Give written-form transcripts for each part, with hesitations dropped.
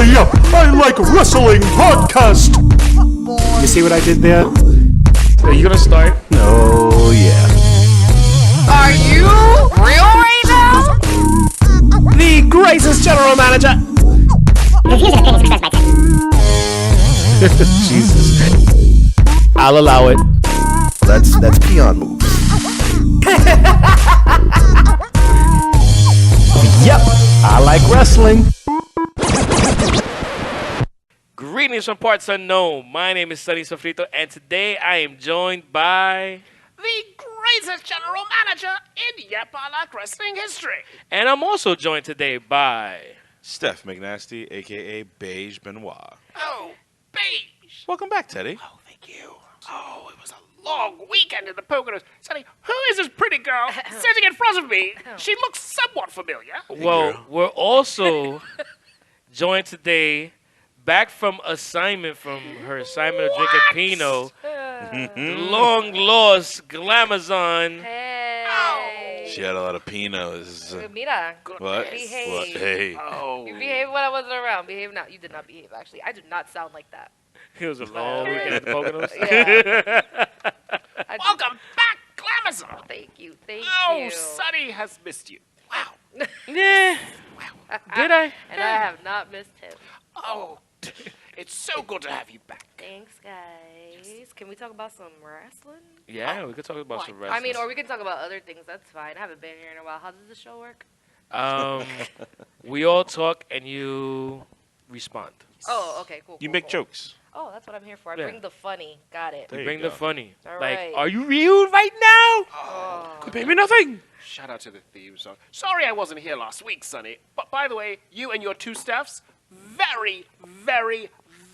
I Like Wrestling podcast. You see what I did there? Are you gonna start? Oh, yeah. Are you real right now? The greatest general manager. Jesus. I'll allow it. That's peon moves. Yep. I like wrestling. Greetings from parts unknown. My name is Sonny Sofrito, and today I am joined by The greatest general manager in Yep, I Like Wrestling history. and I'm also joined today by Steph McNasty, a.k.a. Beige Benoit. Oh, Beige. Welcome back, Teddy. Oh, thank you. Oh, it was a long weekend in the Poconos. Sonny, who is this pretty girl sitting in front of me? She looks somewhat familiar. well, we're also joined today back from assignment from her assignment of drinking Pinot, the long lost Glamazon. Hey. She had a lot of Pinots. Mira. What? Behave. What? Hey. Oh. You behaved when I wasn't around. Behave now. You did not behave, actually. I did not sound like that. It was a long weekend at the Poconos. Yeah. Welcome back, Glamazon. Thank you. Thank Oh, you. Sonny has missed you. Wow. Yeah. Did I? And I have not missed him. Oh, it's so good to have you back. Thanks, guys. Can we talk about some wrestling? Yeah, we could talk about some wrestling. I mean, or we can talk about other things. That's fine. I haven't been here in a while. How does the show work? We all talk and you respond. Oh, okay, cool. You cool, make cool. jokes. Oh, that's what I'm here for. I Yeah. bring the funny. Got it. There you Bring go. the funny. All like, right. are you real right now? Oh. Could pay me nothing. Shout out to the theme song. Sorry I wasn't here last week, Sonny. But by the way, you and your two staffs, very, very,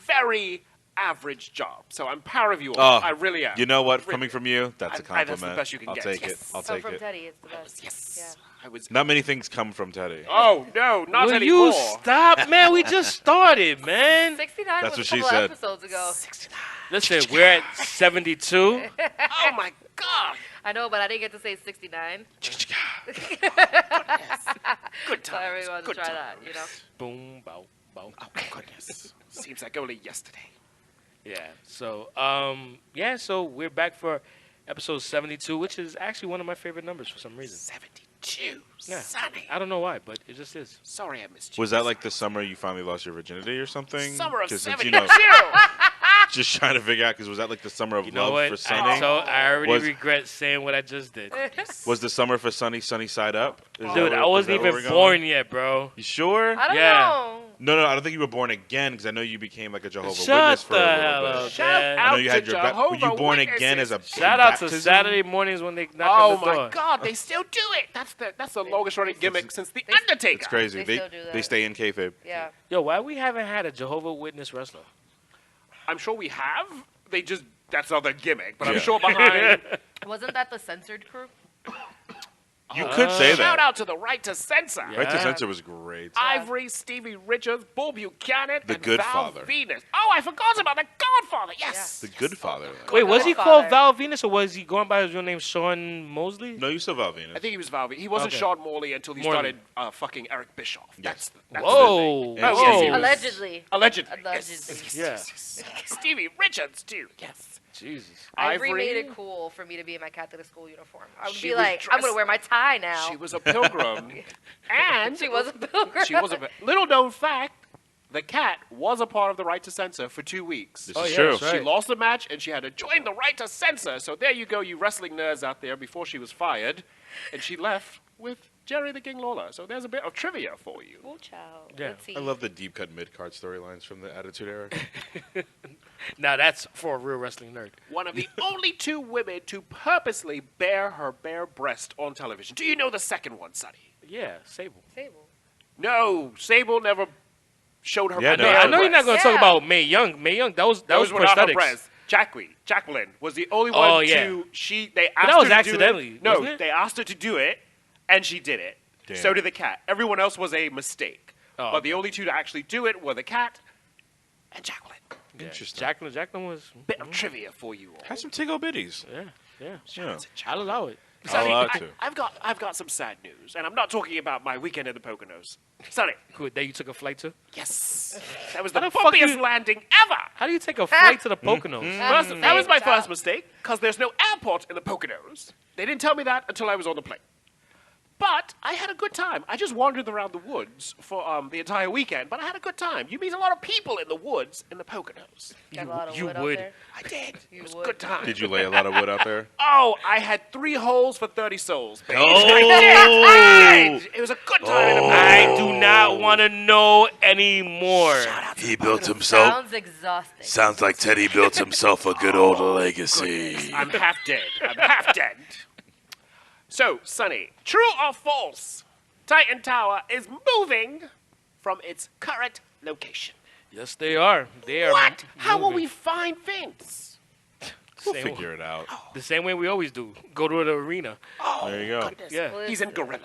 very average job. So I'm proud of you all. I really am. You know what? Really. Coming from you, that's a compliment. That's the best you can I'll get. take Yes. it. I'll Come take from it. Teddy. It's the best. Yes. I was. Not many things come from Teddy. Oh no, not Will anymore. you stop, man? We just started, man. 69 That's was what a she couple said. episodes ago. 69. Listen, we're at 72. Oh my God. I know, but I didn't get to say 69. Good So I really times. wanted to Good try times. that, you know? Boom, bow, bow. Oh goodness. Seems like only yesterday. Yeah. So we're back for episode 72, which is actually one of my favorite numbers for some reason. 72. Yeah. Sonny. I don't know why, but it just is. Sorry I missed you. Was that like the summer you finally lost your virginity or something? Summer of 'Cause since, 72. just trying to figure out, because was that like the summer of You know love what? for Sunny? I already Was- regret saying what I just did. Was the summer for Sunny Side Up? Is that Dude, where- I is wasn't that where even we're going? born yet, bro. You sure? I don't Yeah. know. No, I don't think you were born again, because I know you became like a Jehovah's Shut Witness for the a hell little up, bit. Shout man. I know out you to had your were you Jehovah born Witnesses. again as a Shout out to baptism? Saturday mornings when they knock Oh on the door. my God, they still do it. That's the longest running gimmick since the Undertaker. It's crazy. They still do that. They stay in kayfabe. Yeah. Yo, why we haven't had a Jehovah Witness wrestler? I'm sure we have. That's not their gimmick, but I'm Yeah. sure behind. Wasn't that the censored crew? You could say Shout that. out to the Right to Censor. Yeah. Right to Censor was great. Ivory, Stevie Richards, Bull Buchanan, The and Good Val Father. Venus. Oh, I forgot about the Godfather. Yes. The Good Father. Wait, was he Godfather. called Val Venus or was he going by his real name, Sean Mosley? No, you still Val Venus. I think he was Val Venus. He wasn't Okay. Sean Morley until he Morley. started fucking Eric Bischoff. Yes. That's Whoa. Yeah, Oh, yes, he Whoa. was. Allegedly. Allegedly. Allegedly. Yeah. Stevie Richards, too. Yes. Jesus. Ivory Ivory. made it cool for me to be in my Catholic school uniform. I would She be was like, I'm going dressed- to wear my tie now. She was a pilgrim. And She was a pilgrim. She was a little known fact. The cat was a part of the Right to Censor for 2 weeks. This Oh, is yeah, true. that's right. She lost the match and she had to join the Right to Censor. So there you go, you wrestling nerds out there. Before she was fired, and she left with Jerry the King Lawler. So there's a bit of trivia for you. Cool child. Yeah. Let's see. I love the deep cut mid card storylines from the Attitude Era. Now that's for a real wrestling nerd. One of the only 2 women to purposely bare her bare breast on television. Do you know the second one, Sonny? Yeah, Sable. Sable. No, Sable never showed her. Yeah, bare no, I know you're not going to Yeah. talk about Mae Young. Mae Young, that was Those were not her prosthetics. breasts. Jacqueline was the only one Oh, yeah. to. They asked that her was to accidentally, do it. No, wasn't it? they asked her to do it, and she did it. Damn. So did the cat. Everyone else was a mistake. Oh, but okay. the only 2 to actually do it were the cat and Jacqueline. Yeah. Interesting. Jacqueline was. Bit of trivia for you all. Had some Tiggle Bitties. Yeah. Yeah. I'll allow it. Sonny, I'll allow it too. I've got some sad news, and I'm not talking about my weekend in the Poconos. Sonny, Cool. That you took a flight to? yes. Yes. That was the How the fuck bumpiest you- landing ever. How do you take a flight to the Poconos? That was my Same first job. mistake, because there's no airport in the Poconos. They didn't tell me that until I was on the plane. But I had a good time. I just wandered around the woods for the entire weekend, but I had a good time. You meet a lot of people in the woods in the Poconos. Got a lot of you wood out would. there. I did. You It was a would. good time. Did you lay a lot of wood out there? Oh, I had 3 holes for 30 souls. Baby. Oh! It was a good time in the I do not want to know anymore. He built himself. Sounds exhausting. Sounds like Teddy built himself a good old legacy. I'm half dead. I'm half dead. So, Sonny, true or false? Titan Tower is moving from its current location. Yes, they are. They are. What? How will moving. we find Vince? We'll Same- figure it out. The same way we always do. Go to the arena. There you go. Goodness. Yeah. He's in Gorilla.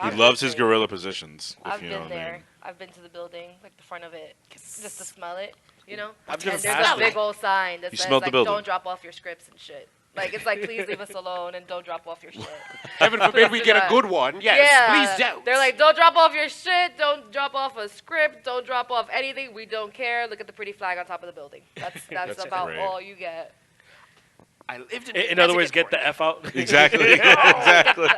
He loves his gorilla positions, if I've you know been what I there. mean. I've been to the building, like the front of it, just to smell it. You know. I've driven And there's past a big it. old sign that You says smelled the like, building. "Don't drop off your scripts and shit." Like it's like, please leave us alone and don't drop off your shit. Heaven forbid we get a good one. Yes, yeah. please don't. They're like, don't drop off your shit. Don't drop off a script. Don't drop off anything. We don't care. Look at the pretty flag on top of the building. That's That's about great. all you get. I lived In other words, get the F out. Exactly. exactly.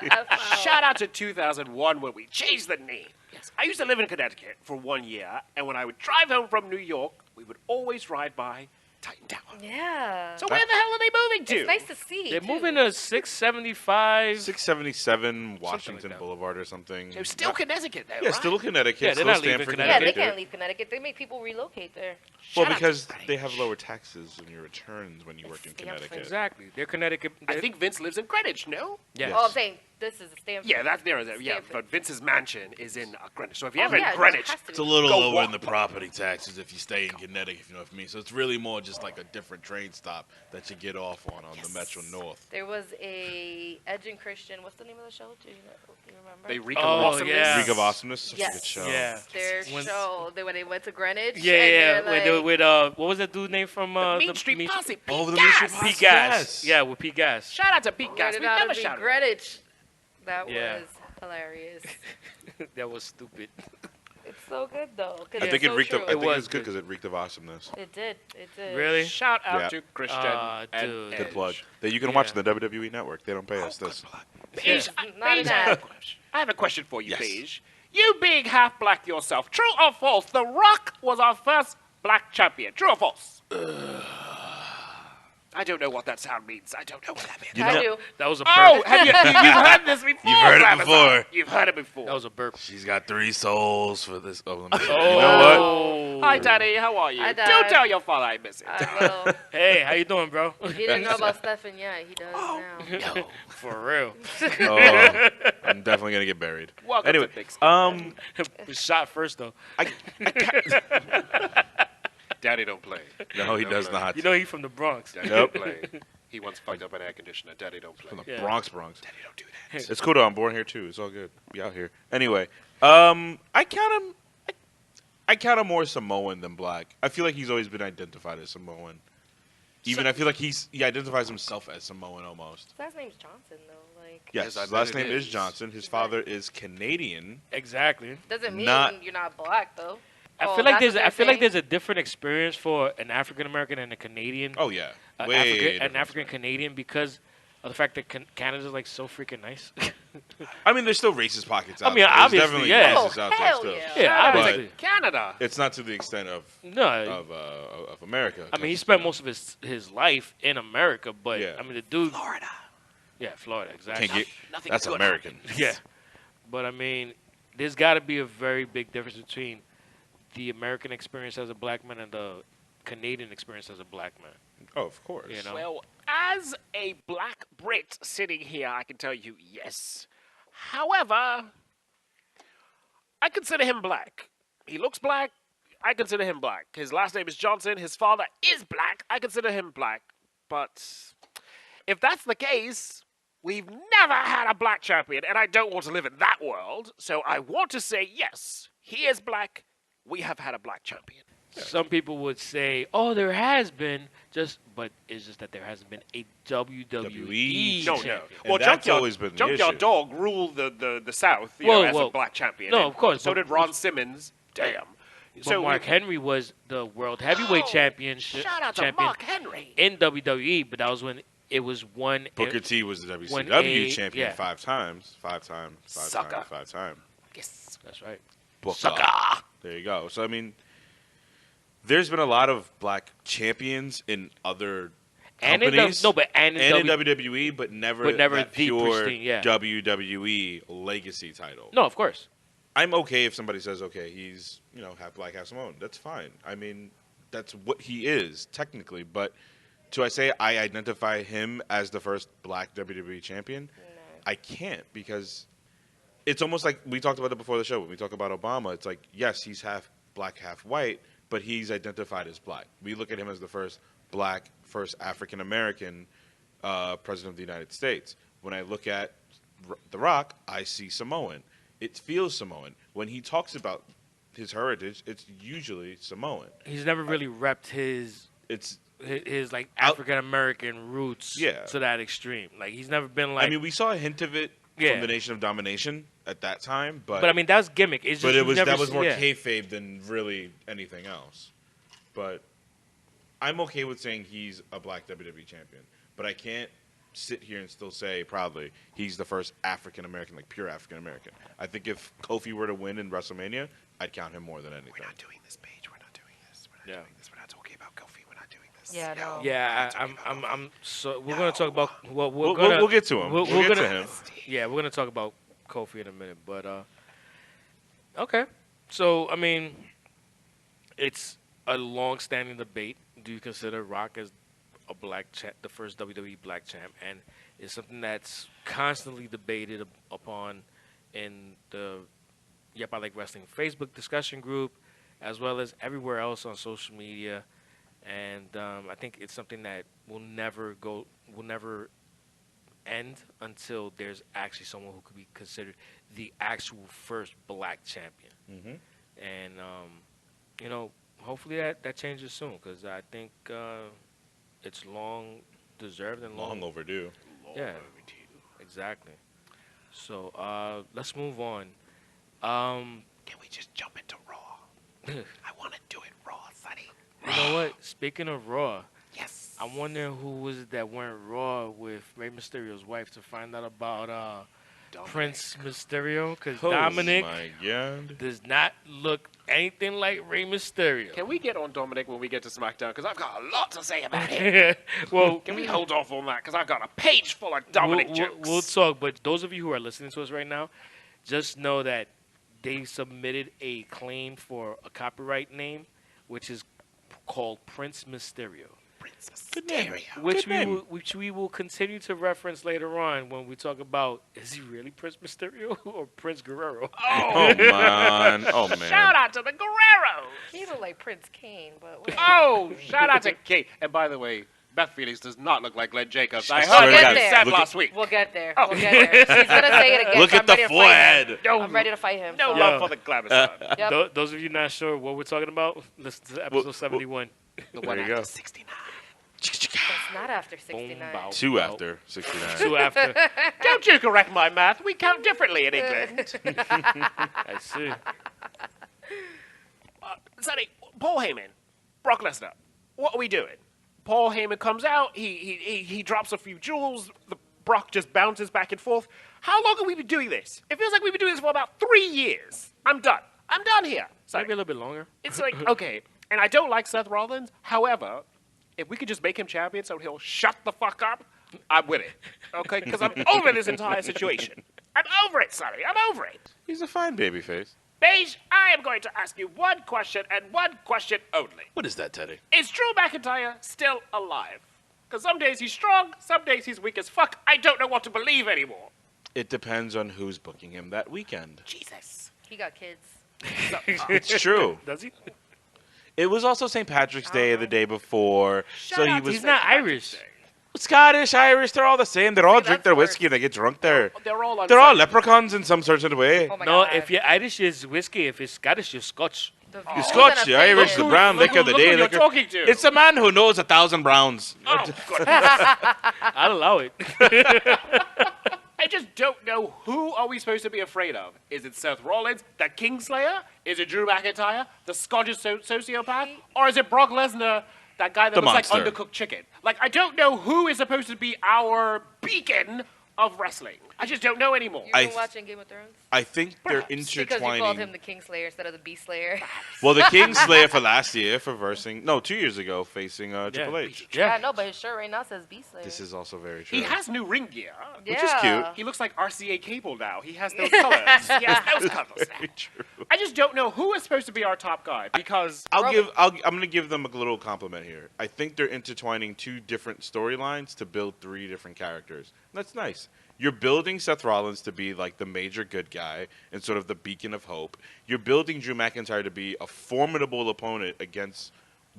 Shout out to 2001 when we changed the name. Yes, I used to live in Connecticut for 1 year, and when I would drive home from New York, we would always ride by Titan Tower. Yeah. So where the hell are they moving to? It's nice to see. They're too. moving to 675. 677 Washington that. Boulevard or something. They're still Connecticut, though, Yeah, right? still Connecticut. Yeah, they're still not stand leaving for Connecticut. Yeah, they Connecticut. can't leave Connecticut. They make people relocate there. Well, Shout out because to Titan. they have lower taxes in your returns when you work in Stanford. Connecticut. Exactly. They're Connecticut. I think Vince lives in Greenwich, no? Yes. Oh, I'm saying this is a Stanford. Yeah, that's there. Yeah, Stanford. but Vince's mansion is in Greenwich. So if you're Oh, ever yeah, in it Greenwich, has to be. It's a little Go lower walk in the property taxes if you stay in Connecticut, if you know what I mean. So it's really more just like a different train stop that you get off on the Metro North. There was a Edge and Christian. What's the name of the show? Do you remember? they reek Oh, of awesomeness. yeah. League of Awesomeness, such a Yes. good show. Yeah. Their When- show. When they went to Greenwich. Yeah, and yeah. they're When they were like- with what was that dude name from Mean Street Posse. Oh, the Pete Mean Street Gas. Posse. Pete Gas? Yes. Yeah, with Pete Gas. Shout out to Pete Gas. Rated We out never to be shouted. Greenwich. That Yeah. was hilarious. That was stupid. It's so good though. 'cause I think it's it so reeked of. true. I think it was was good good. because it reeked of awesomeness. It did. It did. Really? Shout out Yeah. to Christian Ah, and dude. Good Edge. plug. That you can watch on the WWE Network. They don't pay us this. Beige, Not Beige, an ad. I have a question for you, Yes. Beige. You being half black yourself, true or false? The Rock was our first black champion. True or false? I don't know what that sound means. I don't know what that means. I do. That was a burp. Oh, have you've heard this before? You've heard it Ramazan. before. You've heard it before. That was a burp. She's got 3 souls for this. Oh, let me You know what? Oh. Hi, Daddy. How are you? Hi, Do Dad. tell your father I miss it. I know. Hey, how you doing, bro? He didn't know about Stefan yet. He does Oh, now. For real. Oh, I'm definitely gonna get buried. Welcome Anyway, to Big Skin. Shot first though. Daddy don't play. No, he does not. You know he from the Bronx. Daddy Nope. don't play. He once fucked up an air conditioner. Daddy don't play. From the Yeah. Bronx. Daddy don't do that. It's cool though. I'm born here too. It's all good. Be out here. Anyway, I count him. I count him more Samoan than black. I feel like he's always been identified as Samoan. Even I feel like he identifies himself as Samoan almost. His last name's Johnson though. Like Yes, Yes, I his bet last it name is is. Johnson. His father is Canadian. Exactly. doesn't mean Not- you're not black though. I Oh, feel like that's there's what I feel like they're there's a different experience for an African American and a Canadian. Oh yeah, an way African different. Canadian because of the fact that Canada's like so freaking nice. I mean, there's still racist pockets I out mean, there. There's obviously, definitely yeah. racists Oh, out there hell still. yeah. Yeah, But- obviously. Canada. It's not to the extent of No, of America. I mean he Texas, spent you know. most of his life in America, but Yeah. I mean the dude. Florida. Yeah, Florida, exactly. Can't get, Nothing that's good. American. Yeah, but I mean, there's got to be a very big difference between the American experience as a black man and the Canadian experience as a black man. Oh, of course. You know? Well, as a black Brit sitting here, I can tell you yes. However, I consider him black. He looks black. I consider him black. His last name is Johnson. His father is black. I consider him black. But if that's the case, we've never had a black champion, and I don't want to live in that world. So I want to say yes, he is black. We have had a black champion. Some people would say, "Oh, there has been," but it's just that there hasn't been a WWE. No, no. champion. And that's always been the Junkyard issue. Dog ruled the South Well, as well, a black champion. no, and of course, So but- did Ron Simmons. Damn. But Mark Henry was the world heavyweight champion. Shout out to champion Mark Henry. in WWE, but that was when it was one. Booker T was the when WCW champion yeah. 5 times. 5 times. 5 Sucker. times. 5 times. Yes. That's right. Booker. Sucker. There you go. So, I mean, there's been a lot of black champions in other And companies. in WWE, but never never that the pure pristine, yeah. WWE legacy title. No, of course. I'm okay if somebody says, okay, he's, half black, half Samoan. That's fine. I mean, that's what he is, technically. But to I say I identify him as the first black WWE champion, I can't, because it's almost like we talked about it before the show. When we talk about Obama, it's like, yes, he's half black, half white, but he's identified as black. We look at him as the first black, first African-American president of the United States. When I look at The Rock, I see Samoan. It feels Samoan. When he talks about his heritage, it's usually Samoan. He's never really repped his like African American roots to that extreme. Like he's never been like. I mean, we saw a hint of it from the Nation of Domination at that time, but I mean that was gimmick. It's just that was more kayfabe than really anything else. But I'm okay with saying he's a black WWE champion, but I can't sit here and still say proudly he's the first African American, like pure African American. I think if Kofi were to win in WrestleMania, I'd count him more than anything. We're not doing this, Paige. We're not doing this. We're not doing this. We're not talking about Kofi. We're not doing this. Yeah, no. Yeah, I'm. So we're gonna talk about. Well, we'll get to him. We'll get to him. Yeah, we're gonna talk about Kofi in a minute, but okay. So I mean, it's a long-standing debate. Do you consider Rock as a black champ, the first WWE black champ, and it's something that's constantly debated upon in the Yep I Like Wrestling Facebook discussion group, as well as everywhere else on social media, and I think it's something that will never end until there's actually someone who could be considered the actual first black champion, and hopefully that changes soon, because I think it's long deserved and Long overdue. Yeah, exactly. So let's move on. Can we just jump into Raw? I want to do it Raw, Sonny. You know what? Speaking of Raw, Yes. I'm wondering who was it that went Raw with Rey Mysterio's wife to find out about Prince Mysterio, because Dominic my God. does not look anything like Rey Mysterio. Can we get on Dominic when we get to SmackDown? Because I've got a lot to say about him. Well, Can we hold off on that? Because I've got a page full of Dominic jokes. We'll talk, but those of you who are listening to us right now, just know that they submitted a claim for a copyright name, which is called Prince Mysterio. Which we will continue to reference later on when we talk about, is he really Prince Mysterio or Prince Guerrero? Oh, man. Oh, man. Shout out to the Guerreros. He looked like Prince Kane, but whatever. Oh, shout out to Kate. And by the way, Beth Phoenix does not look like Glenn Jacobs. I swear heard to what God. you said Look last week. We'll get there. Oh. We'll get there. She's gonna say it again. Look so at I'm the ready to fight him. forehead. No, I'm ready to fight him. no so. love for the glamour son. Yep. Those of you not sure what we're talking about, listen to episode 71. The There one you after go. 69. It's not after Boom, 69. bow, 2 bow. after 69. 2 after. Don't you correct my math. We count differently in England. I see. Sonny, Paul Heyman, Brock Lesnar, what are we doing? Paul Heyman comes out, he drops a few jewels, the Brock just bounces back and forth. How long have we been doing this? It feels like we've been doing this for about 3 years. I'm done. I'm done here. Sonny. Maybe a little bit longer. It's like, okay, and I don't like Seth Rollins. However, if we could just make him champion so he'll shut the fuck up, I'm with it. Okay? Because I'm over this entire situation. I'm over it, Sonny. I'm over it. He's a fine babyface. Beige, I am going to ask you one question and one question only. What is that, Teddy? Is Drew McIntyre still alive? Because some days he's strong, some days he's weak as fuck. I don't know what to believe anymore. It depends on who's booking him that weekend. Jesus. He got kids. It's true. Does he? It was also St. Patrick's Day the day before, so he was He's not Irish. Scottish, Irish. They're all the same. They all See, drink that's their worse. whiskey and they get drunk there. They're all They're all unsettled. leprechauns in some certain way. Oh my No, God. if you're Irish, it's whiskey. If it's Scottish, you're Scotch. The The views Scotch, and the Irish, the opinions. brown liquor, the Look day who you're liquor. talking to. It's a man who knows 1,000 browns. Oh, God. I'll allow it. And just don't know who are we supposed to be afraid of. Is it Seth Rollins, the Kingslayer? Is it Drew McIntyre, the Scottish sociopath? Or is it Brock Lesnar, that guy that The looks monster. like undercooked chicken? Like, I don't know who is supposed to be our beacon of wrestling. I just don't know anymore. You've been watching Game of Thrones? I think they're Because you intertwining. called him the Kingslayer instead of the Beast Slayer. Well, the Kingslayer for last year for versing 2 years ago facing Triple H. Yeah, no, but his shirt right now says Beast Slayer. This is also very true. He has new ring gear, which is cute. He looks like RCA Cable now. He has those colors. He has those colors now. Very true. I just don't know who is supposed to be our top guy because I'm going to give them a little compliment here. I think they're intertwining 2 different storylines to build 3 different characters. That's nice. You're building Seth Rollins to be like the major good guy and sort of the beacon of hope. You're building Drew McIntyre to be a formidable opponent against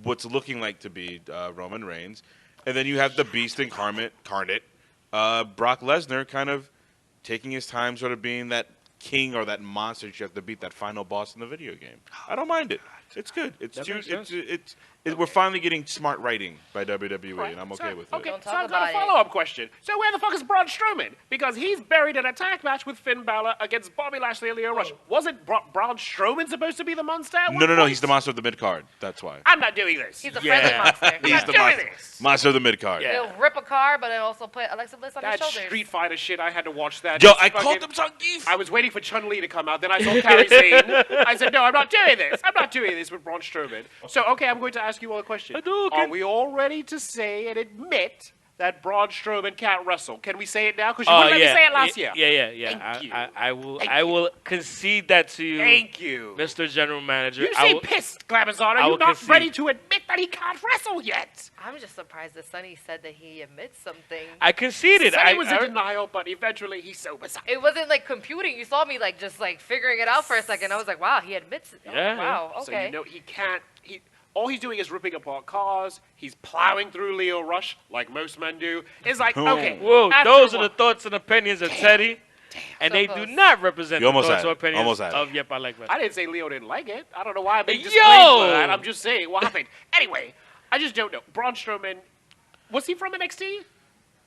what's looking like to be Roman Reigns. And then you have the beast incarnate, Brock Lesnar, kind of taking his time sort of being that king or that monster that you have to beat, that final boss in the video game. I don't mind it. It's good. We're finally getting smart writing by WWE, and I'm okay with it. Okay, Don't so talk I've got a about it. follow-up question. So where the fuck is Braun Strowman? Because he's buried in a tag match with Finn Balor against Bobby Lashley and Leo Rush. Wasn't Braun Strowman supposed to be the monster at one No. point? He's the monster of the mid-card. That's why. I'm not doing this. He's a friendly monster. I'm He's not the doing monster. this. Monster of the mid-card. Yeah. He'll rip a car, but then also put Alexa Bliss on his That shoulders. Street Fighter shit, I had to watch that. Yo, It's I fucking- called him Zangief. I was waiting for Chun-Li to come out. Then I saw Kairi Sane. I said, no, I'm not doing this. I'm not doing this with Braun Strowman. So, okay, I'm going to ask you all a question. Are we all ready to say and admit that Braun Strowman can't wrestle? Can we say it now? Because you wouldn't let me say it last year. Yeah. Thank you. I will concede that to you, Thank you. Mr. General Manager. You seem pissed, Glamazon. I Are you will not concede. ready to admit that he can't wrestle yet? I'm just surprised that Sonny said that he admits something. I conceded. Sonny was in denial, but eventually he sobers up. It wasn't like computing. You saw me like just like figuring it out for a second. I was like, wow, he admits it. Oh, Yeah, wow, So okay. you know he can't. All he's doing is ripping apart cars. He's plowing through Leo Rush like most men do. It's like, okay. Whoa, after those a are the while- thoughts and opinions of Teddy. And So they close. do not represent You the almost thoughts had or it. opinions Almost had it. of Yep, I Like I Wrestling. didn't say Leo didn't like it. I don't know why I made Yo! disclaimer for that. I'm just saying what happened. Anyway, I just don't know. Braun Strowman, was he from NXT?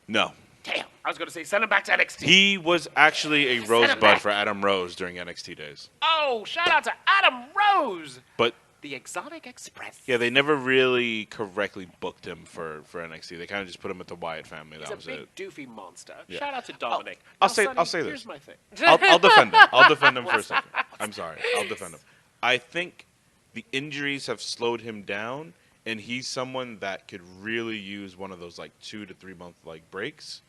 No. Damn. I was going to say send him back to NXT. He was actually a him rosebud back. for Adam Rose during NXT days. Oh, shout out to Adam Rose. But The Exotic Express. yeah, they never really correctly booked him for NXT. They kind of just put him with the Wyatt family. He's That a was big it. doofy monster. Yeah. Shout out to Dominic. I'll Now, say- Sonny, I'll say this. Here's my thing. I'll defend him. I'll defend him for a second. I'm sorry. I'll defend him. I think the injuries have slowed him down, and he's someone that could really use one of those like 2 to 3 month like breaks.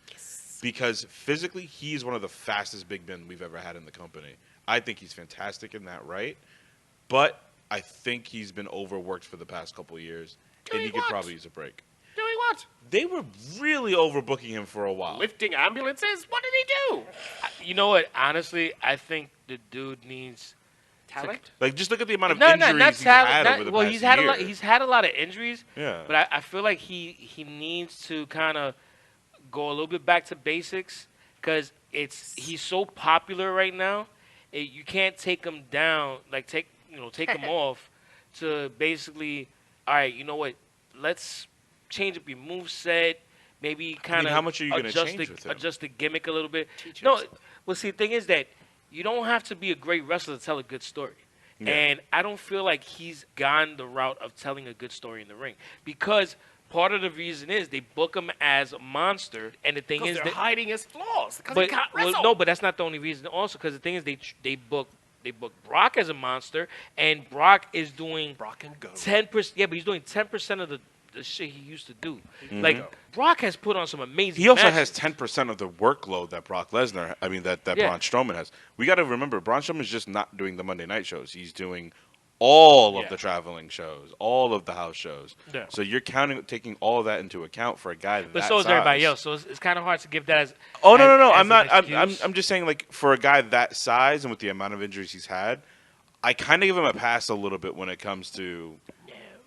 Because physically, he's one of the fastest big men we've ever had in the company. I think he's fantastic in that right, but I think he's been overworked for the past couple of years, and he could what? probably use a break. Doing what? They were really overbooking him for a while. Lifting ambulances? What did he do? You know what? Honestly, I think the dude needs Talent? Like, just look at the amount of not injuries he's talent. had not- over the well, past he's had year. he's had a lot of injuries. Yeah. But I feel like he needs to kind of go a little bit back to basics because he's so popular right now. You can't take him down, like take him off to basically, all right, you know what? Let's change up your moveset. Maybe kind of how much are you gonna change with him? adjust the gimmick a little bit. Teach No, yourself. well, see, the thing is that you don't have to be a great wrestler to tell a good story. Yeah. And I don't feel like he's gone the route of telling a good story in the ring because part of the reason is they book him as a monster, and the thing Because is they're that hiding his flaws. Because he but can't wrestle. no, but that's not the only reason. Also, because the thing is they book Brock as a monster, and Brock is doing Brock and go. 10%. Yeah, but he's doing 10% of the shit he used to do. Like Brock has put on some amazing. He also matches. has 10% of the workload that Brock Lesnar, that Yeah. Braun Strowman has. We got to remember, Braun Strowman is just not doing the Monday night shows. He's doing all of the traveling shows, all of the house shows. Yeah. So you're taking all of that into account for a guy But that so is everybody size. else. So it's kind of hard to give that as. Oh, no, as- no, no. as I'm not. an excuse. I'm just saying, like, for a guy that size and with the amount of injuries he's had, I kind of give him a pass a little bit when it comes to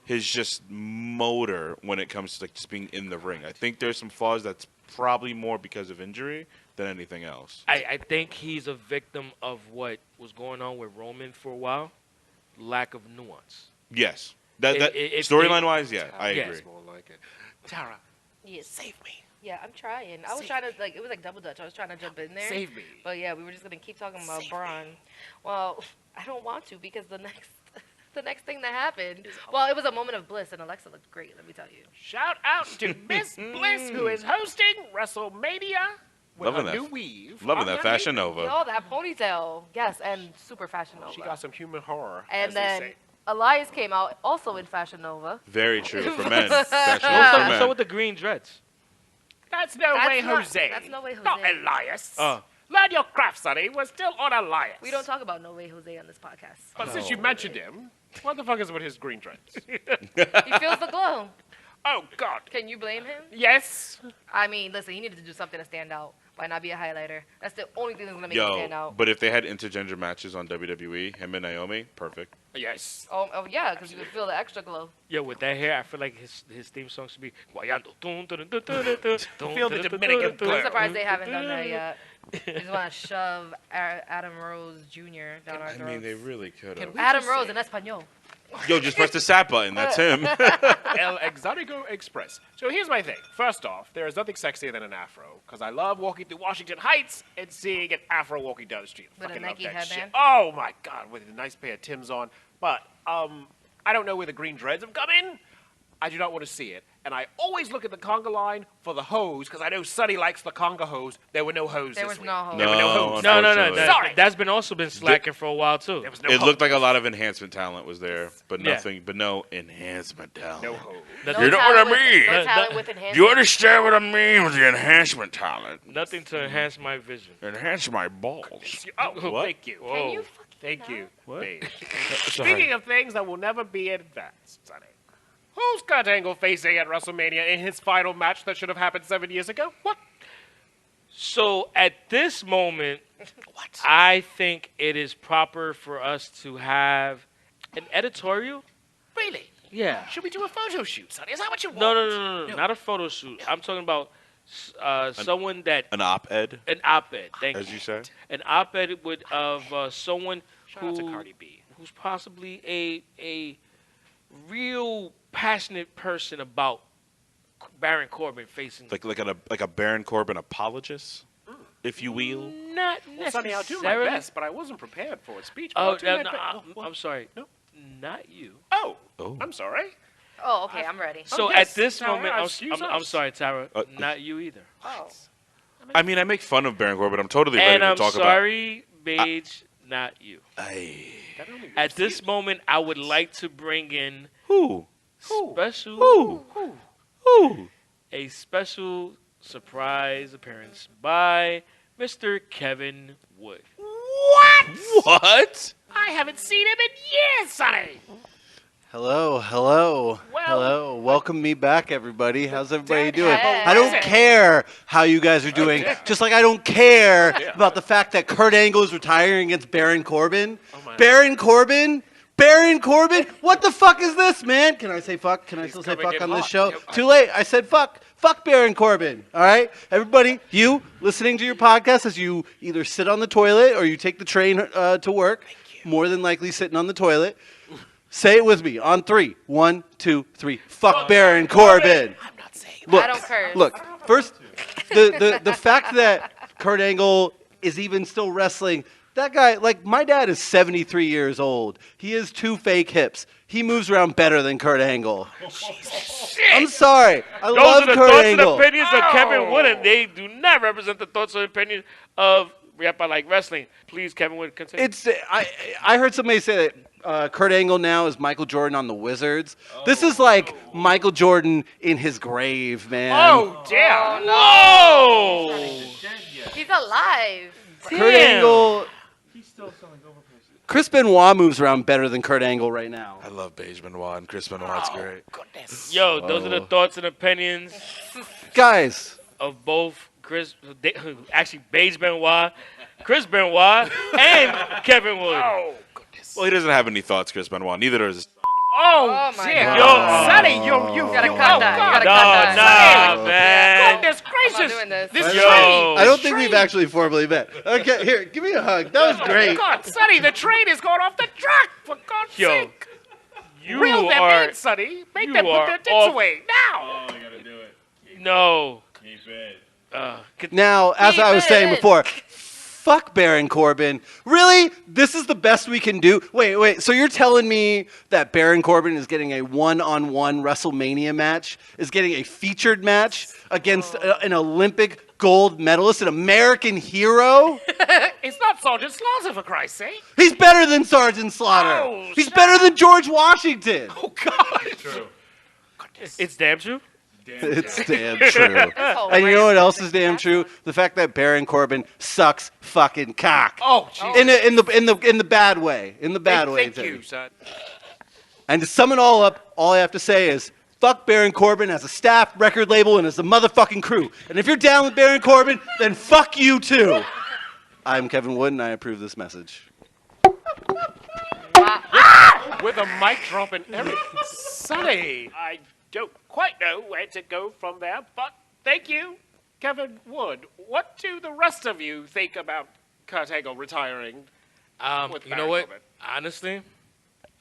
his just motor when it comes to like just being in the ring. I think there's some flaws that's probably more because of injury than anything else. I think he's a victim of what was going on with Roman for a while. Lack of nuance. Yes. That If- storyline wise, yeah, I Yeah. agree. It's more like it. Tara, Yes. save me. Yeah, I'm trying. I was trying to, like, it was like double dutch. I was trying to jump in there. Save me. But yeah, we were just going to keep talking about Braun. Well, I don't want to because the next thing that happened, well, it was a moment of bliss, and Alexa looked great, let me tell you. Shout out to Miss Bliss, who is hosting WrestleMania with Loving a that. new weave. Loving on that her Fashion knee. Nova. Oh, that ponytail. Yes, and super Fashion Nova. She got some human horror, And as then they say. Elias came out also in Fashion Nova. Very true for men. Fashion So, Nova for men. so with the green dreads. That's no That's way, not- Jose. that's no way, Not Jose. Elias. Oh. Learn your craft, Sonny. We're still on Elias. We don't talk about No Way Jose on this podcast. But since you mentioned him, what the fuck is with his green dreads? He feels the glow. Oh, God. Can you blame him? Yes. I mean, listen, he needed to do something to stand out. Why not be a highlighter? That's the only thing that's going to make him stand Yo, out. but if they had intergender matches on WWE, him and Naomi, perfect. Yes. Oh yeah, because you would feel the extra glow. Yo, with that hair, I feel like his theme song should be Guayando. Feel the Dominican I'm glare. surprised they haven't done that yet. They just want to shove Adam Rose Jr. down our I throats. mean, they really could have. Adam Rose in Espanol. Yo, just press the SAP button. That's him. El Exotico Express. So here's my thing. First off, there is nothing sexier than an afro, because I love walking through Washington Heights and seeing an afro walking down the street. With a Fucking Nike love that headband? shit. Oh my God, with a nice pair of Timbs on. But I don't know where the green dreads have come in. I do not want to see it. And I always look at the conga line for the hose, because I know Sonny likes the conga hose. There were no hose There this was week. no hose. There were no No, hose. No. unfortunately. Sorry. That's been also been slacking for a while too. There was no It hose. looked like a lot of enhancement talent was there, but Yeah. nothing, but no enhancement talent. no hose. No You know what I talent with- mean? No No, talent no. with enhancement. You understand what I mean with the enhancement talent? Nothing to enhance my vision. Enhance my balls. Oh, What? thank you. Can you fucking Thank you. What? Babe. Sorry. Speaking of things that will never be advanced, Sonny, who's Kurt Angle facing at WrestleMania in his final match that should have happened 7 years ago? What? So at this moment, I think it is proper for us to have an editorial. Really? Yeah. Should we do a photo shoot, Sonny? Is that what you want? No, not a photo shoot. I'm talking about someone that An op-ed, an op-ed. Thank as you say. An op-ed would of someone Shout out to Cardi B. who's possibly a real passionate person about Baron Corbin facing. Like a Baron Corbin apologist, if you will. Not Well, Sonny, I'll do my necessarily. best, but I wasn't prepared for a speech. but Oh, I'll do no, my no, best. I'm sorry. No. Not you. Oh, Oh. I'm sorry. Oh, okay, I'm ready. So yes, at this Tara, moment, excuse I'm us. sorry, Tara. Uh, not you either. Oh. I mean, I make fun of Baron Corbin. I'm totally ready And to I'm talk sorry, Beige, not you. about. That only At makes this sense. moment, I would like to bring in Who? special Who? a special surprise appearance by Mr. Kevin Wood. What? I haven't seen him in years, Sonny. Hello. Well- Hello. Welcome me back, everybody. How's everybody Dead doing? head. I don't care how you guys are doing. Just like I don't care about the fact that Kurt Angle is retiring against Baron Corbin. Baron Corbin? What the fuck is this, man? Can I say fuck? Can I still say coming fuck in on this hot. show? Yep. Too late. I said fuck. Fuck Baron Corbin. All right? Everybody, you listening to your podcast as you either sit on the toilet or you take the train to work, more than likely sitting on the toilet. Say it with me on 3. 1, 2, 3. Fuck Baron Corbin. I'm not saying Look, I don't curse. Look, first, the fact that Kurt Angle is even still wrestling, that guy, like, my dad is 73 years old. He has 2 fake hips. He moves around better than Kurt Angle. I'm sorry. I Those love are the Kurt thoughts Angle. and opinions of Kevin Oh. Wood, and they do not represent the thoughts and opinions of Rap I Like Wrestling. Please, Kevin Wood, continue. I heard somebody say that Kurt Angle now is Michael Jordan on the Wizards. This is like Michael Jordan in his grave, man. Oh, damn. Whoa! He's alive. Kurt Damn. Angle. Chris Benoit moves around better than Kurt Angle right now. I love Beige Benoit, and Chris Benoit's great. Goodness. Yo, those are the thoughts and opinions Guys, of both actually Beige Benoit, Chris Benoit, and Kevin Wood. Oh, goodness. Well, he doesn't have any thoughts, Chris Benoit. Neither does. Oh, my dear. God. Sonny, you gotta oh, cut that. You God. gotta No, cut that. nah, man. Goodness I'm gracious. not doing this. This Yo. train. I don't think we've actually formally met. Okay, here, give me a hug. That was Oh, great. God, Sonny, the train is going off the track, for God's Yo, sake. You Reel them are in, Sonny. Make you them put are their dicks off- away. Now. no. Now, as I was saying before, fuck Baron Corbin. Really? This is the best we can do? Wait. So you're telling me that Baron Corbin is getting a one-on-one WrestleMania match, is getting a featured match against an Olympic gold medalist, an American hero? It's not Sergeant Slaughter, for Christ's sake. He's better than Sergeant Slaughter. Oh, He's better than George Washington. Oh, God. True. It's damn true. It's damn true. And you know what else is damn true? The fact that Baron Corbin sucks fucking cock. Oh, Jesus. In the bad way. In the bad way. Thank you, son. And to sum it all up, all I have to say is fuck Baron Corbin as a staff, record label, and as a motherfucking crew. And if you're down with Baron Corbin, then fuck you too. I'm Kevin Wood, and I approve this message. With a mic drop and everything. Sonny, I don't quite know where to go from there, but thank you, Kevin Wood. What do the rest of you think about Kurt Angle retiring? With You Baron know what? Corbin? Honestly,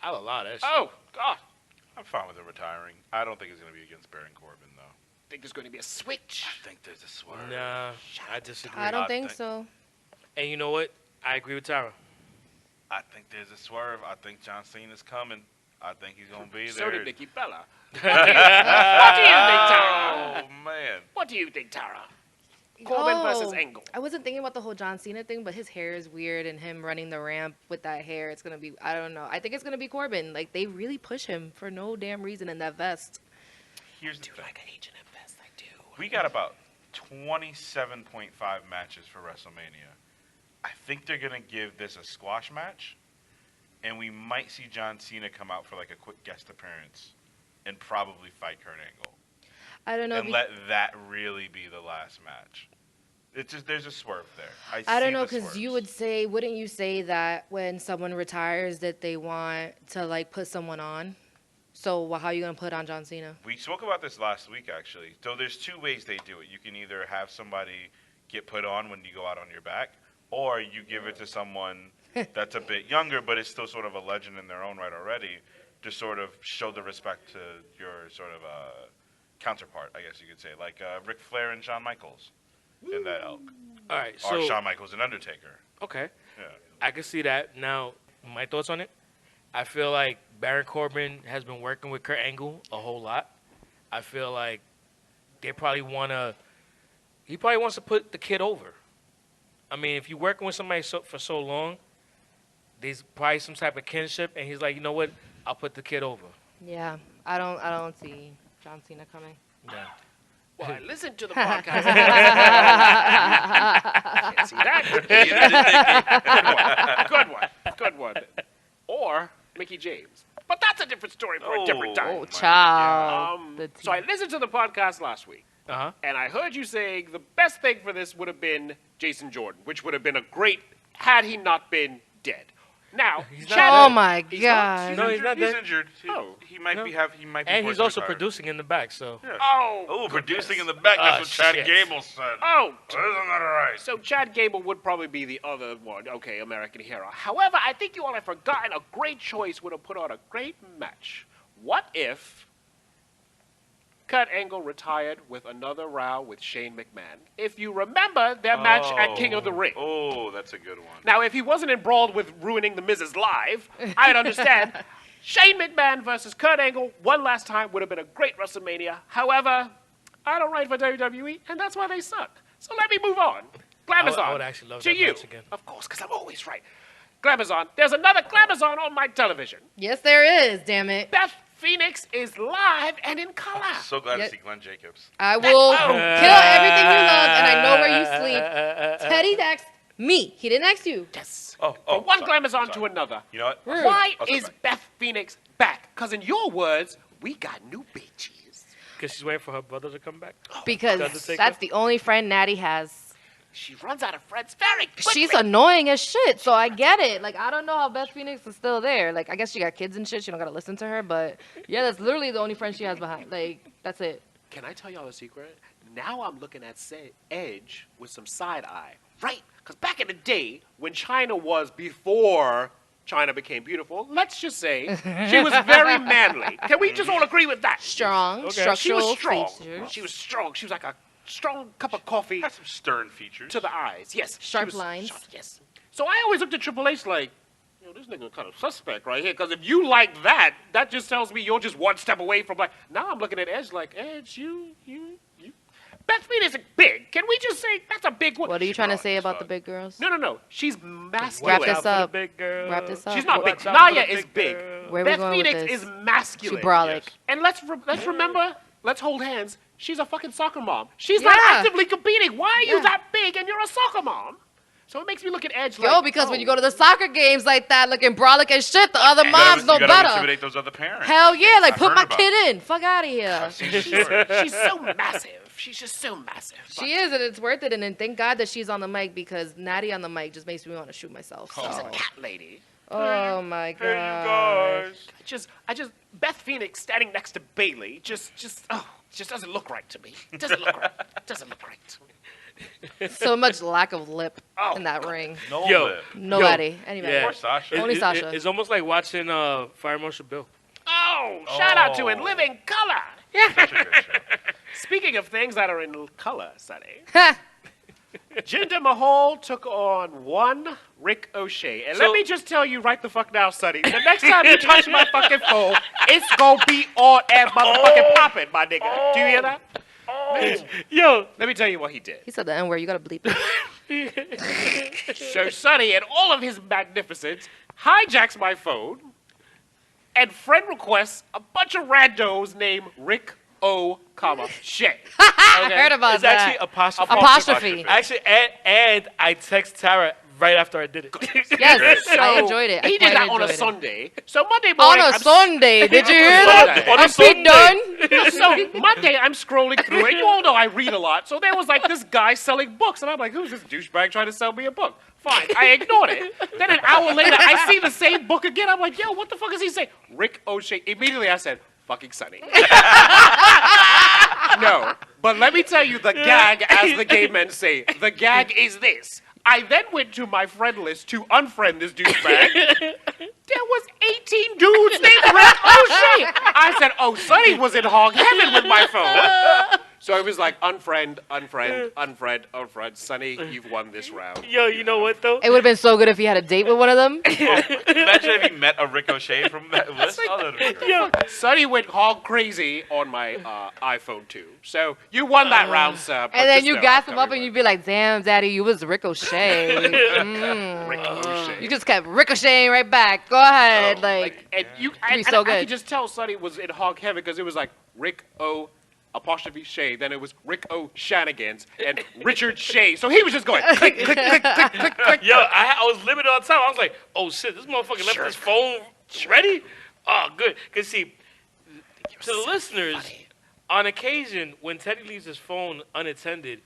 I'll allow that shit. Oh, God. I'm fine with him retiring. I don't think it's going to be against Baron Corbin, though. I think there's going to be a switch. I think there's a swerve. Nah, I disagree. I don't think so. And you know what? I agree with Tara. I think there's a swerve. I think John Cena's coming. I think he's going to be So there. did Nikki Bella. What do you think, Tara? Oh, man. What do you think, Tara? Corbin versus Angle. I wasn't thinking about the whole John Cena thing, but his hair is weird, and him running the ramp with that hair, it's gonna be. I don't know. I think it's gonna be Corbin. Like they really push him for no damn reason in that vest. Here's the thing. Like an H&M vest, I do. We got about 27.5 matches for WrestleMania. I think they're going to give this a squash match, and we might see John Cena come out for like a quick guest appearance and probably fight Kurt Angle. I don't know. And let that really be the last match. It's just there's a swerve there. I don't see know, the because swerves. you would say, wouldn't you say that when someone retires that they want to like put someone on? So how are you gonna put on John Cena? We spoke about this last week, actually. So there's two ways they do it. You can either have somebody get put on when you go out on your back, or you give it to someone that's a bit younger, but is still sort of a legend in their own right already, to sort of show the respect to your sort of counterpart, I guess you could say, like Ric Flair and Shawn Michaels in that elk. All right, Or so Shawn Michaels and Undertaker. okay, Yeah. I can see that. Now, my thoughts on it. I feel like Baron Corbin has been working with Kurt Angle a whole lot. I feel like they probably he probably wants to put the kid over. I mean, if you're working with somebody for so long, there's probably some type of kinship, and he's like, you know what, I'll put the kid over. Yeah, I don't see John Cena coming. Yeah. Well, I listened to the podcast. Can't see that. Good one. Or Mickey James. But that's a different story for a different time. Oh, child. So I listened to the podcast last week, Uh-huh. and I heard you saying the best thing for this would have been Jason Jordan, which would have been a great had he not been dead. Now, Oh my He's God. No, he's not He's dead. injured. He might be And forced he's to also retire. producing in the back, so. Oh, producing in the back. That's Oh, what Chad shit. Gable said. Oh, Isn't that right? so Chad Gable would probably be the other one. Okay, American Hero. However, I think you all have forgotten a great choice would have put on a great match. What if Kurt Angle retired with another row with Shane McMahon? If you remember their match at King of the Ring. Oh, that's a good one. Now, if he wasn't embroiled with ruining the Miz's live, I'd understand. Shane McMahon versus Kurt Angle one last time would have been a great WrestleMania. However, I don't write for WWE, and that's why they suck. So let me move on. Glamazon, I would actually love to that you. match again. Of course, because I'm always right. Glamazon, there's another Glamazon on my television. Yes, there is. Damn it. Beth Phoenix is live and in color. So glad Yep. to see Glenn Jacobs. I will kill everything you love, and I know where you sleep. Teddy asked me. He didn't ask you. Yes. Oh, From one sorry, Glamazon to sorry. another. You know what? Why I'll is sit back. Beth Phoenix back? Because in your words, we got new bitches. Because she's waiting for her brother to come back. Because Undertaker? that's the only friend Natty has. She runs out of friends very quickly. She's annoying as shit, so I get it. Like, I don't know how Beth Phoenix is still there. Like, I guess she got kids and shit. She don't gotta listen to her, but yeah, that's literally the only friend she has behind. Like, that's it. Can I tell y'all a secret? Now I'm looking at Edge with some side eye. Right? Because back in the day, when China was before China became beautiful, let's just say she was very manly. Can we just all agree with that? Strong, Okay. She structural was strong. features. She was strong. She was like a strong cup of coffee Got some stern features. to the eyes. Yes. she Sharp was lines. sharp, yes. So I always looked at Triple H like, this nigga kind of suspect right here. Because if you like that, that just tells me you're just one step away from like. Now I'm looking at Edge like, Edge, you. Beth Phoenix is big. Can we just say that's a big one? What are you She trying to broad say as about the fuck. big girls? No. She's masculine. Wrap this up. Big girl. Wrap this up. She's not big. Watch out for Naya the is big big. girl. Where are we Beth going with Phoenix this? is masculine. She brolic. And let's remember, let's hold hands. She's a fucking soccer mom. She's not Yeah. actively competing. Why are you Yeah. that big and you're a soccer mom? So it makes me look at Edge like, Yo, because when you go to the soccer games like that, looking brolic as shit, the other You moms know gotta better. intimidate those other parents. Hell yeah, like I've put heard my about kid in. Fuck out of here. she's so massive. She's just so massive. She is, and it's worth it. And then thank God that she's on the mic because Natty on the mic just makes me want to shoot myself. She's a So. cat lady. Oh my Hey, you God. guys. I just Beth Phoenix standing next to Bailey just doesn't look right to me. It doesn't look right. It doesn't look right. So much lack of lip Oh, in that ring. No Yo. lip. Nobody. Anybody. Yeah. Poor Sasha. Only Sasha. It's almost like watching Fire Marshal Bill. Oh, shout out to In Oh. Living Color. Such a good show. Speaking of things that are in color, Sonny, Jinder Mahal took on one Rick O'Shea. And let So- me just tell you right the fuck now, Sonny, the next time you touch my fucking phone, it's gonna be on and motherfucking popping, my nigga. Do you hear that? Yo, Let me tell you what he did. He said the N word. You gotta bleep it. So Sonny, in all of his magnificence, hijacks my phone and friend requests a bunch of randos named Rick O, Shay. I heard about it's that. actually apostrophe. Apostrophe. Actually, and I text Tara right after I did it. Yes, So I enjoyed it. I He did quite that on a enjoyed it. Sunday. So Monday On morning, a Sunday. Did you hear that? On a I'm feet done. So Monday, I'm scrolling through it. You all know I read a lot. So there was like this guy selling books, and I'm like, who's this douchebag trying to sell me a book? Fine, I ignored it. Then an hour later, I see the same book again. I'm like, yo, what the fuck is he saying? Rick O'Shea. Immediately, I said, fucking Sonny. No, but let me tell you the gag, as the gay men say. The gag is this. I then went to my friend list to unfriend this douchebag. There was 18 dudes named Rick O'Shea. I said, oh, Sonny was in hog heaven with my phone. So it was like unfriend, Sonny, you've won this round. Yo, you know what though? It would have been so good if he had a date with one of them. Imagine if he met a Ricochet from that list. Oh, that'd be great. Yo, Sonny went hog crazy on my iPhone 2. So you won that round, sir. but And then just you know gas I'm him up coming and you'd be like, damn, daddy, you was Ricochet. back. Rick O'Shea. You just kept ricocheting right back. Go ahead. And you, be and so I good. could just tell Sonny was in hog heaven because it was like Rick O apostrophe Shay, then it was Rick O Shanigans and Richard Shay. So he was just going click, click, click, click, click, click. yo, I was limited on time. I was like, oh shit, this motherfucker left his phone ready. Oh, good. Cause see, to the listeners, on occasion when Teddy leaves his phone unattended,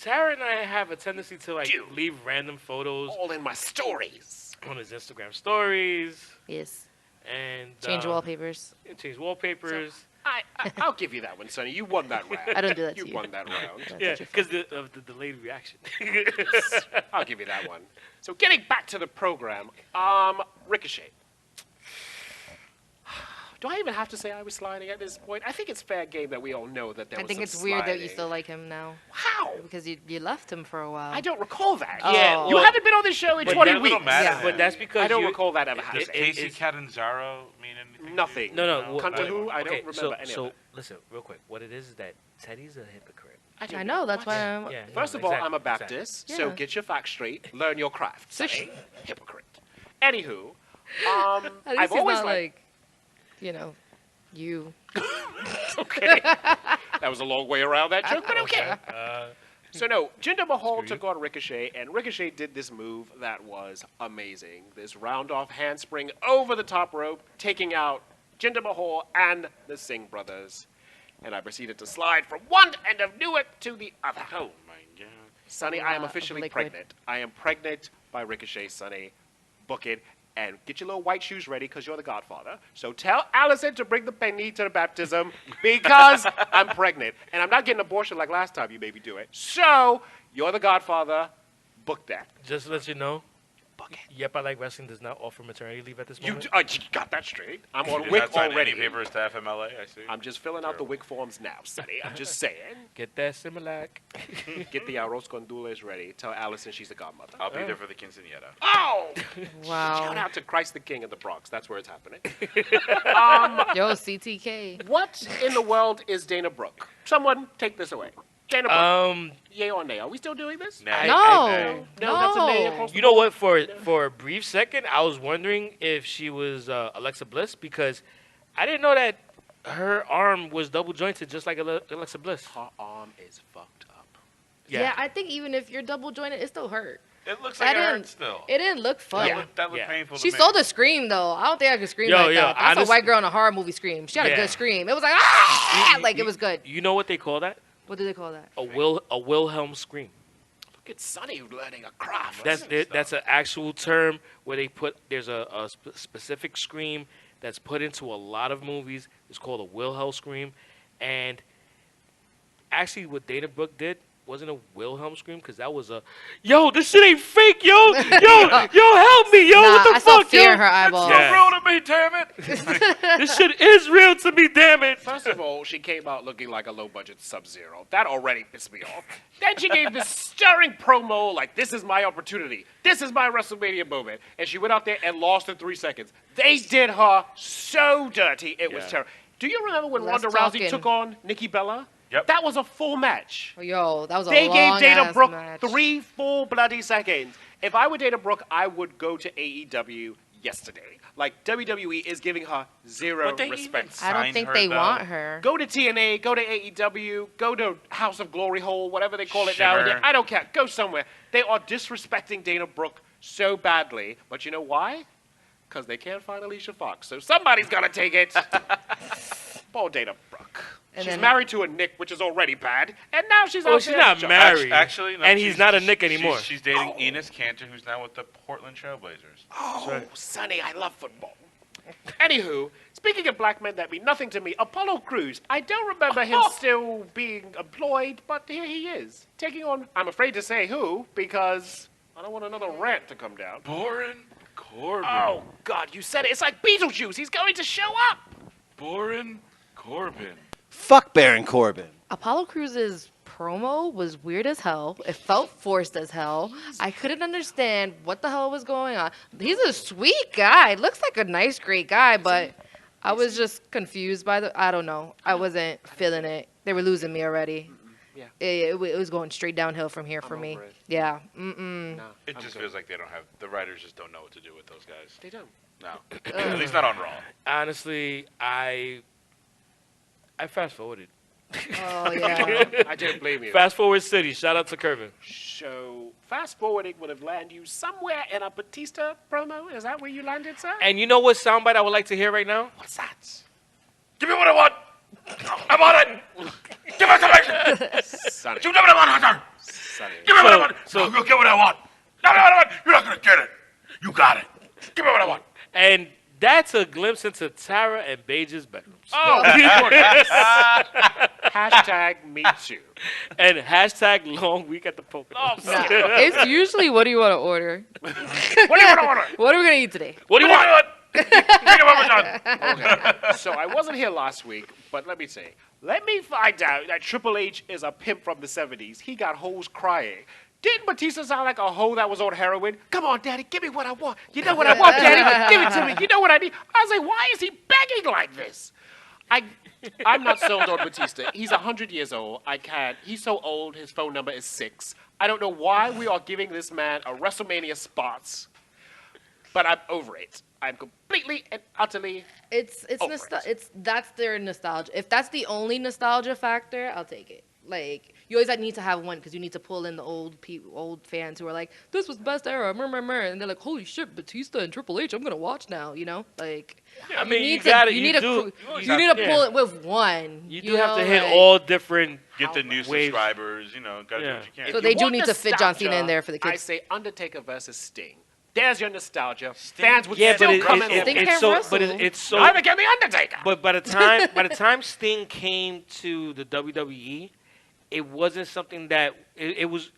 Tara and I have a tendency to like Dude. leave random photos All in my stories. on his Instagram stories yes. and Change wallpapers. change wallpapers. I'll give you that one, Sonny. You won that round. I don't do that You to you. won that round. Yeah, because of the delayed reaction. I'll give you that one. So getting back to the program, Ricochet. Do I even have to say I was sliding at this point? I think it's fair game that we all know that there I was think some it's weird that you sliding. still like him now. How? Because you left him for a while. I don't recall that. Yeah, You well- haven't been on this show in But 20 you're a little weeks. mad Yeah. at But him. that's because I don't you, recall that ever Does happening. Casey it's- Catanzaro mean anything? Nothing. No, well, Cunt who? I don't okay, remember so, any so of it. listen, real quick. What it is that Teddy's a hypocrite. don't I know. That's what? why I'm. Yeah. First yeah, of all, exactly, I'm a exactly. Baptist, so Yeah. get your facts straight. Learn your craft. Sonny. Hypocrite. Anywhu, At least I've he's always not liked. you know, you. Okay. That was a long way around that joke, but okay. So no, Jinder Mahal took on Ricochet, and Ricochet did this move that was amazing. This round-off handspring over the top rope, taking out Jinder Mahal and the Singh brothers. And I proceeded to slide from one end of Newark to the other. Oh my god. Sonny, I am Lot of officially liquid. pregnant. I am pregnant by Ricochet, Sonny. Book it. And get your little white shoes ready because you're the godfather. So tell Allison to bring the penny to the baptism because I'm pregnant. And I'm not getting an abortion like last time you made me do it. So you're the godfather. Book that. Just to let you know, Yep, I Like Wrestling does not offer maternity leave at this You moment. you got that straight. I'm on Did WIC not sign already. any papers to FMLA, I see. I'm just filling out the WIC forms now, Sonny. I'm just saying. Get that Similac. Get the arroz con dules ready. Tell Allison she's the godmother. I'll be there for the quinceañera. Oh! Wow. Shout out to Christ the King in the Bronx. That's where it's happening. Yo, CTK. What in the world is Dana Brooke? Someone take this away. Dana Brooke. Yay or nay? Are we still doing this? Nay. No. No, that's a nay across the You know board. what? For a brief second, I was wondering if she was Alexa Bliss because I didn't know that her arm was double jointed just like Alexa Bliss. Her arm is fucked up. Yeah. I think even if you're double jointed, it still hurt. It looks That like it didn't- hurts still. It didn't look fun. That looked Yeah. painful She to me. stole the scream though. I don't think I could scream Yo, like yo, that. That's a honest- white girl in a horror movie scream. She had a Yeah. good scream. It was like ah, like it was good. You know what they call that? What do they call that? A Wilhelm scream. Look at Sonny learning a craft. That's an actual term where they put there's a specific scream that's put into a lot of movies. It's called a Wilhelm scream, and actually, what Dana Brooke did wasn't a Wilhelm scream because that was a yo. This shit ain't fake, yo. Yo, help me, yo. Nah, What the I saw fuck, fear yo? in her eyeballs. Yeah. Real to me, damn it. This shit is real to me, damn it. First of all, she came out looking like a low-budget Sub-Zero. That already pissed me off. Then she gave this stirring promo like, this is my opportunity. This is my WrestleMania moment. And she went out there and lost in 3 seconds. They did her so dirty. It was Yeah. terrible. Do you remember when Less Ronda talking. Rousey took on Nikki Bella? Yep. That was a full match. Yo, that was a They long gave Dana ass Brooke match. 3 full bloody seconds. If I were Dana Brooke, I would go to AEW yesterday. Like, WWE is giving her zero But they respect. even I don't signed think her, they though. want her. Go to TNA, go to AEW, go to House of Glory Hole, whatever they call it Shimmer. nowadays. I don't care. Go somewhere. They are disrespecting Dana Brooke so badly. But you know why? Because they can't find Alicia Fox. So somebody's got to take it. Poor Dana Brooke. And She's then- married to a Nick, which is already bad. And now she's Well, out she's there not to- married. Actually, no, And he's she's- not a Nick anymore. She's dating Enos Cantor, who's now with the Portland Trailblazers. Oh, Sonny, I love football. Anywho, speaking of black men that mean nothing to me, Apollo Crews. I don't remember him still being employed, but here he is, taking on, I'm afraid to say who, because I don't want another rant to come down. Baron Corbin. Oh, God, you said it. It's like Beetlejuice. He's going to show up. Baron Corbin. Fuck Baron Corbin. Apollo Cruz's promo was weird as hell. It felt forced as hell. I couldn't understand what the hell was going on. He's a sweet guy. Looks like a nice, great guy, but I was just confused by I don't know. I wasn't feeling it. They were losing me already. Yeah. It was going straight downhill from here for me. over it. Yeah. No, It just feels like they don't have, the writers just don't know what to do with those guys. they don't. No. At least not on Raw. Honestly, I fast forwarded. Oh, yeah. I didn't blame you. Fast forward city. Shout out to Curvin. So, fast forwarding would have landed you somewhere in a Batista promo. Is that where you landed, sir? And you know what soundbite I would like to hear right now? What's that? Give me what I want. I want it. Give it to me. Sonny. You give me what I want, Hunter. Sonny. Give me what I want. So- No, you get what I want. No, what I want. You're not going to get it. You got it. Give me what I want. And that's a glimpse into Tara and Beige's bedrooms. Oh, hashtag me too. And hashtag long week at the poker. Oh, Nah, it's usually what do you want to order? what do you want to order? What are we going to eat today? What do you want? Give me what we're done. Okay. So I wasn't here last week, but let me say, let me find out that Triple H is a pimp from the 70s. He got hoes crying. Didn't Batista sound like a hoe that was on heroin? Come on, Daddy, give me what I want. You know what I want, Daddy? Give it to me. You know what I need? I was like, why is he begging like this? I'm not sold on Batista. He's 100 years old. I can't. He's so old. His phone number is 6. I don't know why we are giving this man a WrestleMania spots, but I'm over it. I'm completely and utterly. It's Over that's their nostalgia. If that's the only nostalgia factor, I'll take it. Like you always need to have one because you need to pull in the old fans who are like, this was the best era, and they're like, holy shit, Batista and Triple H, I'm gonna watch now. You know, like I mean, you to need to pull it with one. You do have know, to hit like- all different. Get the new waves. subscribers. You know, gotta do what you can. So If they you do want need to fit John Cena in nostalgia, there for the I kids. say Undertaker versus Sting. There's your nostalgia. Fans would Yeah, but still come in. Sting it's can't so. wrestle. But it's so. Neither can the Undertaker. But by the time Sting came to the WWE, it wasn't something that it was.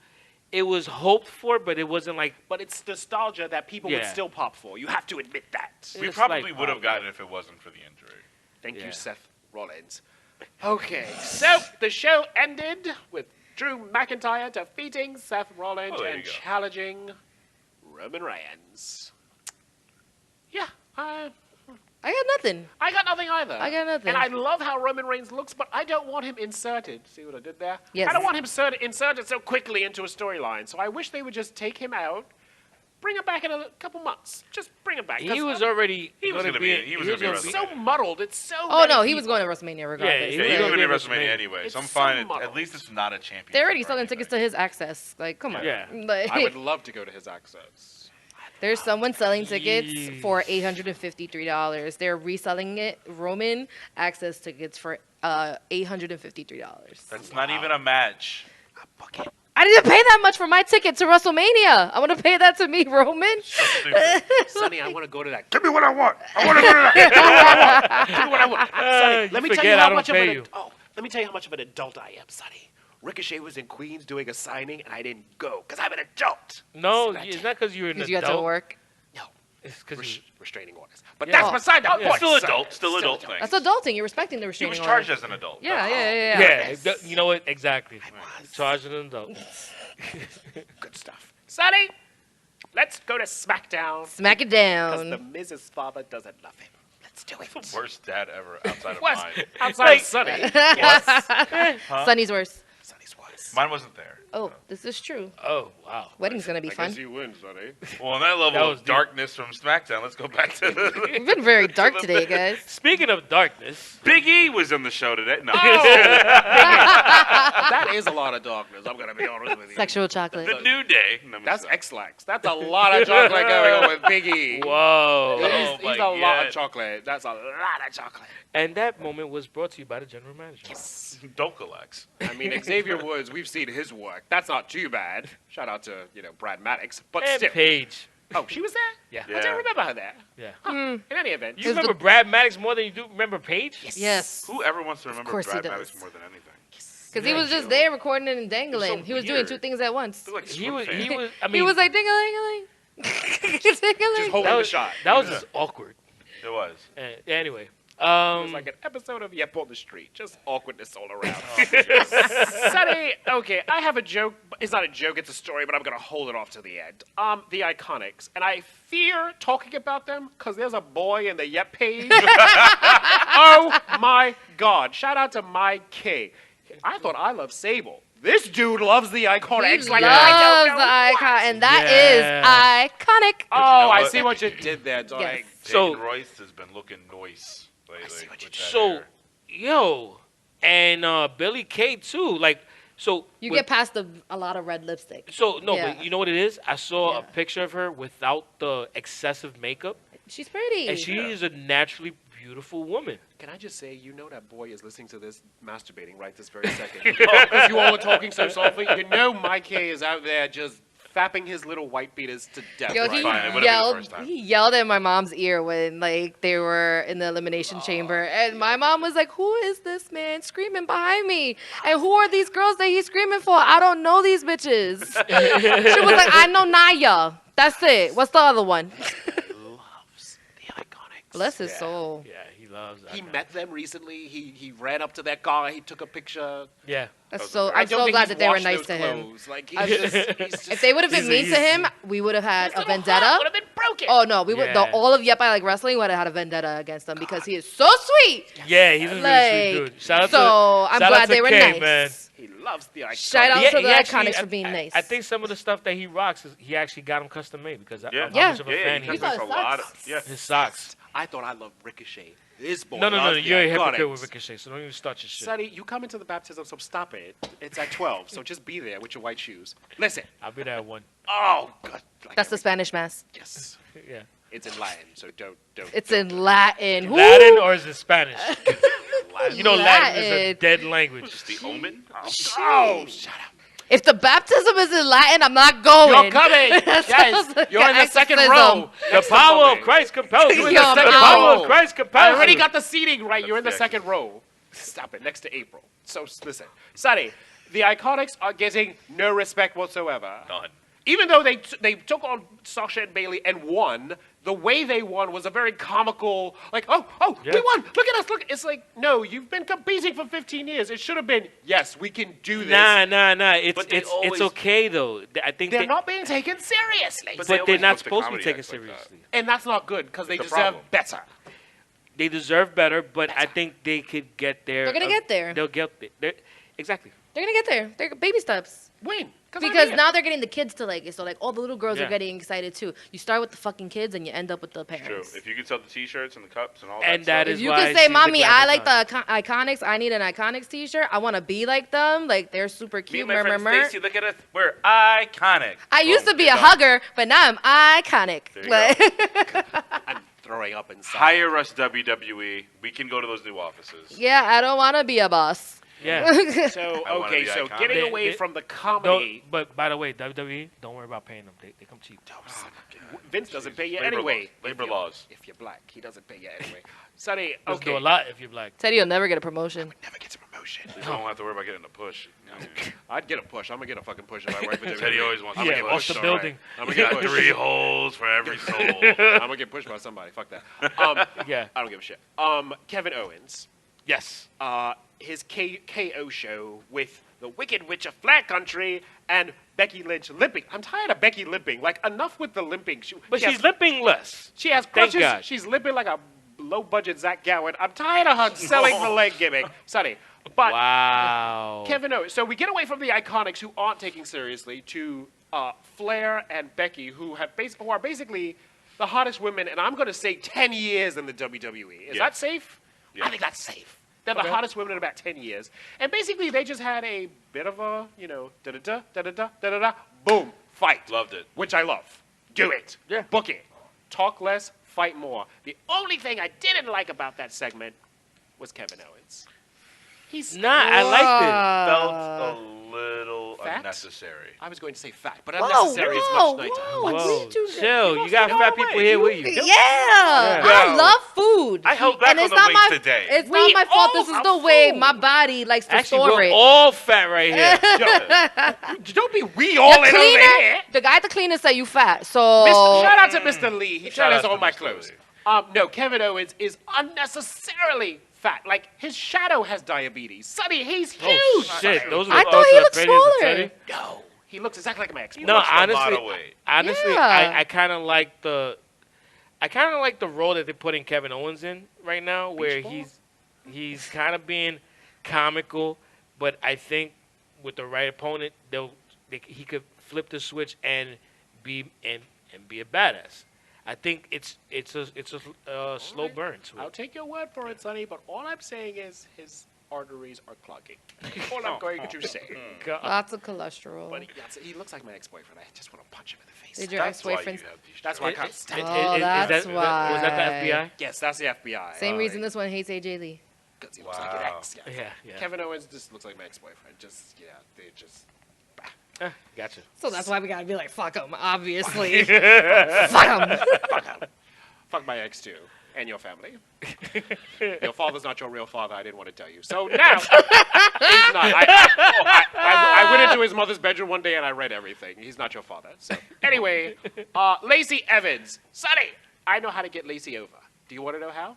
it was hoped for, but it wasn't like. But it's nostalgia that people would Yeah. still pop for. You have to admit that. We It's probably like- would have gotten it if it wasn't for the injury. Thank Yeah. you, Seth Rollins. Okay, so the show ended with Drew McIntyre defeating Seth Rollins Oh, there and you go. challenging Roman Reigns. Yeah, I got nothing. I got nothing either. I got nothing. And I love how Roman Reigns looks, but I don't want him inserted. See what I did there? Yes. I don't want him inserted so quickly into a storyline. So I wish they would just take him out, bring him back in a couple months. Just bring him back. He was already. He was gonna be- he was gonna be It's so WrestleMania. muddled. It's so. Oh many no, he was people. going to WrestleMania regardless. he Yeah, was he's gonna going to be be WrestleMania WrestleMania. anyway, so I'm It's fine. so At muddled. least it's not a championship. They're already or selling anything. tickets to his access. Like, come on. Yeah. Like, I would love to go to his access. there's someone selling tickets Jeez. for $853. They're reselling it. Roman access tickets for $853. That's not even a match. I didn't pay that much for my ticket to WrestleMania. I want to pay that to me, Roman. Stupid. Sonny, I want to go to that. Give me what I want. I want to go to that. Give me what I want. Sonny, you let me tell forget you I how don't much of pay an you. let me tell you how much of an adult I am, Sonny. Ricochet was in Queens doing a signing, and I didn't go because I'm an adult. No, That's it's not because you're an Because you had adult. to work. No, It's because restraining orders. But Yeah. that's beside the point. Still son. adult. Still adult thing. That's adulting. You're respecting the He restraining was order. charged as an adult. Yeah, yeah, yeah, yeah. you know what? Exactly. Charging an adult. Good stuff. Sonny, let's go to SmackDown Smack it because the down. Miz's father doesn't love him. Let's do it. The worst dad ever outside of What? mine. Outside of Sonny. Sonny's worse. Sonny's worse. Mine wasn't there. Oh, this is true. Oh wow. Wedding's gonna be fun. you win, Sonny. Well, on that level That was of deep. darkness from SmackDown, let's go back to We've been very dark today, guys. Speaking of darkness, Big E was on the show today. No, That is a lot of darkness. I'm gonna be honest with you. Sexual chocolate. the New Day. No, I'm That's sorry. X-Lax. That's a lot of chocolate going on with Big E. whoa. Oh, He's my a lot God. of chocolate. That's a lot of chocolate. And that moment was brought to you by the general manager. Dokalex. I mean, Xavier Woods, we've seen his work. That's not too bad. Shout out to, Brad Maddox. But And still. Paige. Oh, she was there? Yeah. I don't remember her there. Yeah. In any event. You remember Brad Maddox more than you do remember Paige? Yes. Whoever wants to remember course he Brad does. Maddox more than anything? Because he was just there recording it and dangling. so He was doing weird. two things at once. Like He was. Swim He fan. was. I mean, He was like ding-a-ling-a-ling. Just Ding-a-ling. holding that the was shot. That was just awkward. It was. Anyway. It was like an episode of Yep on the Street. Just awkwardness all around. Sonny, okay, I have a joke. It's not a joke, it's a story, but I'm going to hold it off to the end. The Iconics. And I fear talking about them because there's a boy in the Yep page. Oh, my God. Shout out to my K. I thought I loved Sable. This dude loves the Iconics. He like, loves I don't know the icon, what. and that Yeah. is iconic. Oh, know I what? see what you did there, Donnie. Yes. So- Peyton Royce has been looking nice lately. see what you with that So, hair. yo, and Billy Kay too. Like, so You with- get past a lot of red lipstick. So no, Yeah. but you know what it is? I saw a Yeah. picture of her without the excessive makeup, She's pretty. and she is a naturally beautiful woman. Can I just say, you know that boy is listening to this masturbating right this very second. Because you all are talking so softly. You know Mike K is out there just fapping his little white beaters to death. Yo, right he fine. It would've been the yelled. first time. He yelled at my mom's ear when they were in the elimination chamber, and my mom was like, "Who is this man screaming behind me? And who are these girls that he's screaming for? I don't know these bitches." She was like, "I know Naya. That's it. What's the other one?" Loves the Iconics. Bless his soul. Yeah, he loves that. He met them recently. He ran up to that car. He took a picture. Yeah. That's so. I I'm don't so think glad he's that they were washed nice those to him. clothes. Like, I'm he's just- just, If they would have been mean to him, we would have had a vendetta. would have been broken. Oh no, we would. Yeah. All of Yep I Like Wrestling would have had a vendetta against him because he is so sweet. Yeah, he's a really sweet Like, dude. Shout out so to, I'm shout glad out to they were Kay, nice. man. He loves the Iconics. Shout out He- to he the actually- Iconics for being nice. I think some of the stuff that he rocks, he actually got him custom made because I'm Yeah. Yeah. much of a Yeah, fan he he is. makes a Thought lot sucks. of. Yeah. His socks. I thought I loved Ricochet. This boy No, loves the you're a hypocrite Iconics. with Ricochet, so don't even start your shit. Sonny, you come into the baptism, so stop it. It's at 12, so just be there with your white shoes. Listen. I'll be there at 1. Oh, God. Like That's the Spanish mass. Yes. Yeah. It's in Latin, so don't. It's in Latin. Who? Latin or is it Spanish? You know Latin is a Latin. dead language. Just the omen. Oh, shut up. If the baptism is in Latin, I'm not going. You're coming. That Yes, sounds like you're in an the second exorcism. row. The power of Christ compels you. Yo, I'm The out. power of Christ compels I already you. got the seating right. You're in the That's second row. Stop it. Next to April. So listen, Sonny, The Iconics are getting no respect whatsoever. None. Even though they took on Sasha and Bailey and won, the way they won was a very comical, like, we won, look at us, look. It's like, no, you've been competing for 15 years. It should have been, yes, we can do this. Nah. It's always- okay though. I think They're not being taken seriously. but they they're always not book the supposed to be comedy taken acts like that. seriously. And that's not good because they The deserve problem. better. They deserve better, but I think they could get there. They're gonna get there. They'll get there. Exactly. They're gonna get there. They're baby steps. Win. Because now they're getting the kids to like it. So like all the little girls Yeah. are getting excited too. You start with the fucking kids and you end up with the True. parents. If you could sell the T-shirts and the cups and all And that that If is you why could say, she's the "Mommy, I Glamazon." like the Iconics. I need an Iconics T-shirt. I want to be like them. Like they're super Me cute." and my friend Murmur. Stacy, look at us. We're iconic. I used Boom, to be you're a done. hugger, but now I'm iconic. There you Like, I'm throwing up inside. Hire us, WWE. We can go to those new offices. yeah, I don't want to be a boss. Yeah. So, I wanna okay, be so iconic. getting They- away they- from the Don't, comedy, but by the way, WWE, don't worry about paying them. They come cheap. Vince doesn't pay you Labor anyway. laws. Labor If you're- laws. If you're black, he doesn't pay you anyway. Sonny, Just do okay. a lot if you're black. Teddy will never get a promotion. Never gets a promotion. You don't have to worry about getting a push. I'd get a push. I'm gonna get a fucking push if I work for WWE. Teddy always wants I'm to gonna get get off pushed. the all right. building. I'm gonna You get got pushed. 3 holes for every soul. I'm gonna get pushed by somebody. Fuck that. Yeah. I don't give a shit. Kevin Owens, Yes. his KO show with the Wicked Witch of Flat Country and Becky Lynch limping. I'm tired of Becky limping. Like, enough with the limping. But she she's has, limping less. She has Thank crutches. God. She's limping like a low-budget Zach Gowen. I'm tired of her selling the leg gimmick. Sonny. But Wow. Kevin Owens. So we get away from the Iconics who aren't taken seriously to Flair and Becky who are basically the hottest women, and I'm going to say 10 years in the WWE. Is Yeah. that safe? Yeah. I think that's safe. They're the hottest women in about 10 years. And basically they just had a bit of a, da-da-da, da-da-da, da-da-da, boom, fight. Loved it. Which I love. Do it. Yeah. Book it. Talk less, fight more. The only thing I didn't like about that segment was Kevin Owens. He's Nah, I liked Felt a little Fat? unnecessary. I was going to say fat, but Whoa, unnecessary is whoa, much nicer. whoa. it. What Whoa. did you do? Chill. You got fat people here with you. Yeah, I Yeah. love food. I held back and on it's the not weight my, today. It's We not my fault. This all is the have way food. my body likes to Actually, store we're it. all fat right here. Don't be we all in over here. The guy at the cleaner said you fat. So Shout out to Mr. Lee. He Shout tried us out all to my Mr. clothes. Lee. No, Kevin Owens is unnecessarily fat. Like, his shadow has diabetes. Sonny, he's huge. Oh shit! Those are the I thought thoughts he of looked the prettiest of smaller. Teddy. No, he looks exactly like my ex. No, lost a lot honestly, of weight. Yeah. I kind of like the role that they're putting Kevin Owens in right now, where ball? he's kind of being comical, but I think with the right opponent, he could flip the switch and be a badass. I think it's a slow burn to I'll it. take your word for it, Sonny, but all I'm saying is his arteries are clogging. All I'm going to say. lots of cholesterol. But he looks like my ex-boyfriend. I just want to punch him in the face. Did your That's why you ex-boyfriend? have these That's why I can't stand him. Oh, that's Was that the FBI? Yes, that's the FBI. Same reason this one hates AJ Lee. Because he looks like an ex. Yeah. Yeah. Kevin Owens just looks like my ex-boyfriend. Just, they just... Gotcha. So that's why we gotta be like, fuck him, obviously. Fuck him. Fuck my ex, too. And your family. Your father's not your real father. I didn't want to tell you. So now, he's not. I went into his mother's bedroom one day and I read everything. He's not your father. So anyway, Lacey Evans. Sonny, I know how to get Lacey over. Do you want to know how?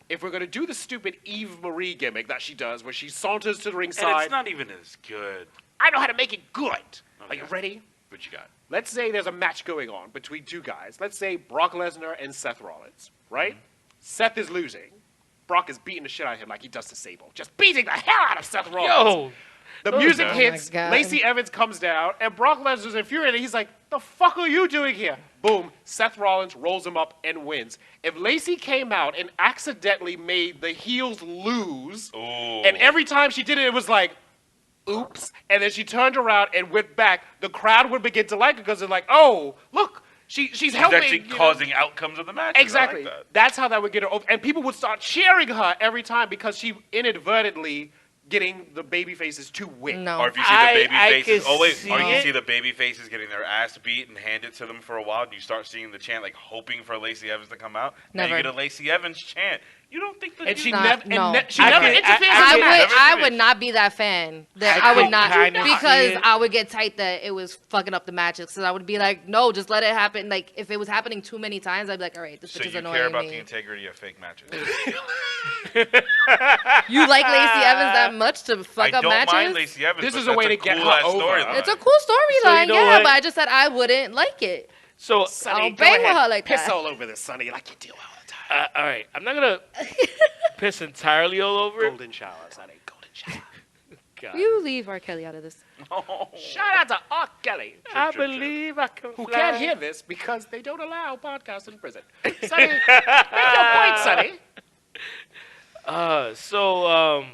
If we're going to do the stupid Eve Marie gimmick that she does, where she saunters to the And ringside, it's not even as good. I know how to make it good. Are Okay. you ready? What you got? Let's say there's a match going on between two guys. Let's say Brock Lesnar and Seth Rollins, right? Seth is losing. Brock is beating the shit out of him like he does to Sable. Just beating the hell out of Seth Rollins. Yo, The music Oh hits, my God. Lacey Evans comes down, and Brock Lesnar's infuriated. He's like, the fuck are you doing here? Boom, Seth Rollins rolls him up and wins. If Lacey came out and accidentally made the heels lose, and every time she did it, it was like, oops, and then she turned around and went back, the crowd would begin to like her because they're like, oh, look, she's She's helping. actually causing outcomes of the match. Exactly. I like that. That's how that would get her over. And people would start cheering her every time because she inadvertently getting the baby faces to win. No. Or if you see I the baby faces, could or you see can it. see the baby faces getting their ass beat and hand it to them for a while, and you start seeing the chant like hoping for Lacey Evans to come out. Now Never. you get a Lacey Evans chant. You don't think that And she Not- never, no. she never I- interferes. I- in the match. I would not be that fan. That I I would could not kinda see because it. I would get tight that it was fucking up the matches. So I would be like, no, just let it happen. Like if it was happening too many times, I'd be like, all right, this So bitch is you annoying care about me. the integrity of fake matches. You like Lacey Evans that much to fuck I up don't matches? mind Lacey Evans. This but is a way that's to get cool her ass over. storyline. It's a cool storyline, So you know yeah, what? but I just said I wouldn't like it. So, Sonny, I'll go bang with ahead. her like Piss that. all over this, Sonny, like you do all the time. all right, I'm not gonna piss entirely all over it. Golden shower, Sonny. Golden shower. God. You leave R. Kelly out of this. Shout out to R. Kelly, I believe I can who fly. can't hear this because they don't allow podcasts in prison. Sonny, make your point, Sonny. So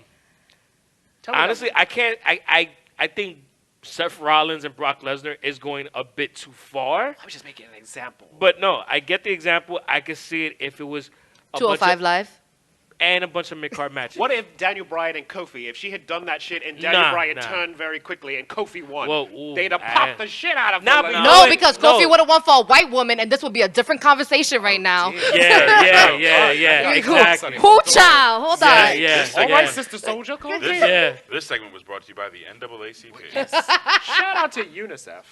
Tell me honestly, I can't. I think Seth Rollins and Brock Lesnar is going a bit too far. I was just making an example. But no, I get the example. I could see it if it was a bunch 205 of, Live. and a bunch of mid-card matches. What if Daniel Bryan and Kofi, if she had done that shit and Daniel Nah, Bryan nah. turned very quickly and Kofi won, Whoa, ooh, they'd have ah. popped the shit out of Nah, her. but like, you No, know what? because No. Kofi would have won for a white woman, and this would be a different conversation right now. Yeah. Exactly. Who child? Hold on. Yeah. All right, Sister Soldier, Kofi. Yeah. This segment was brought to you by the NAACP. Shout out to UNICEF.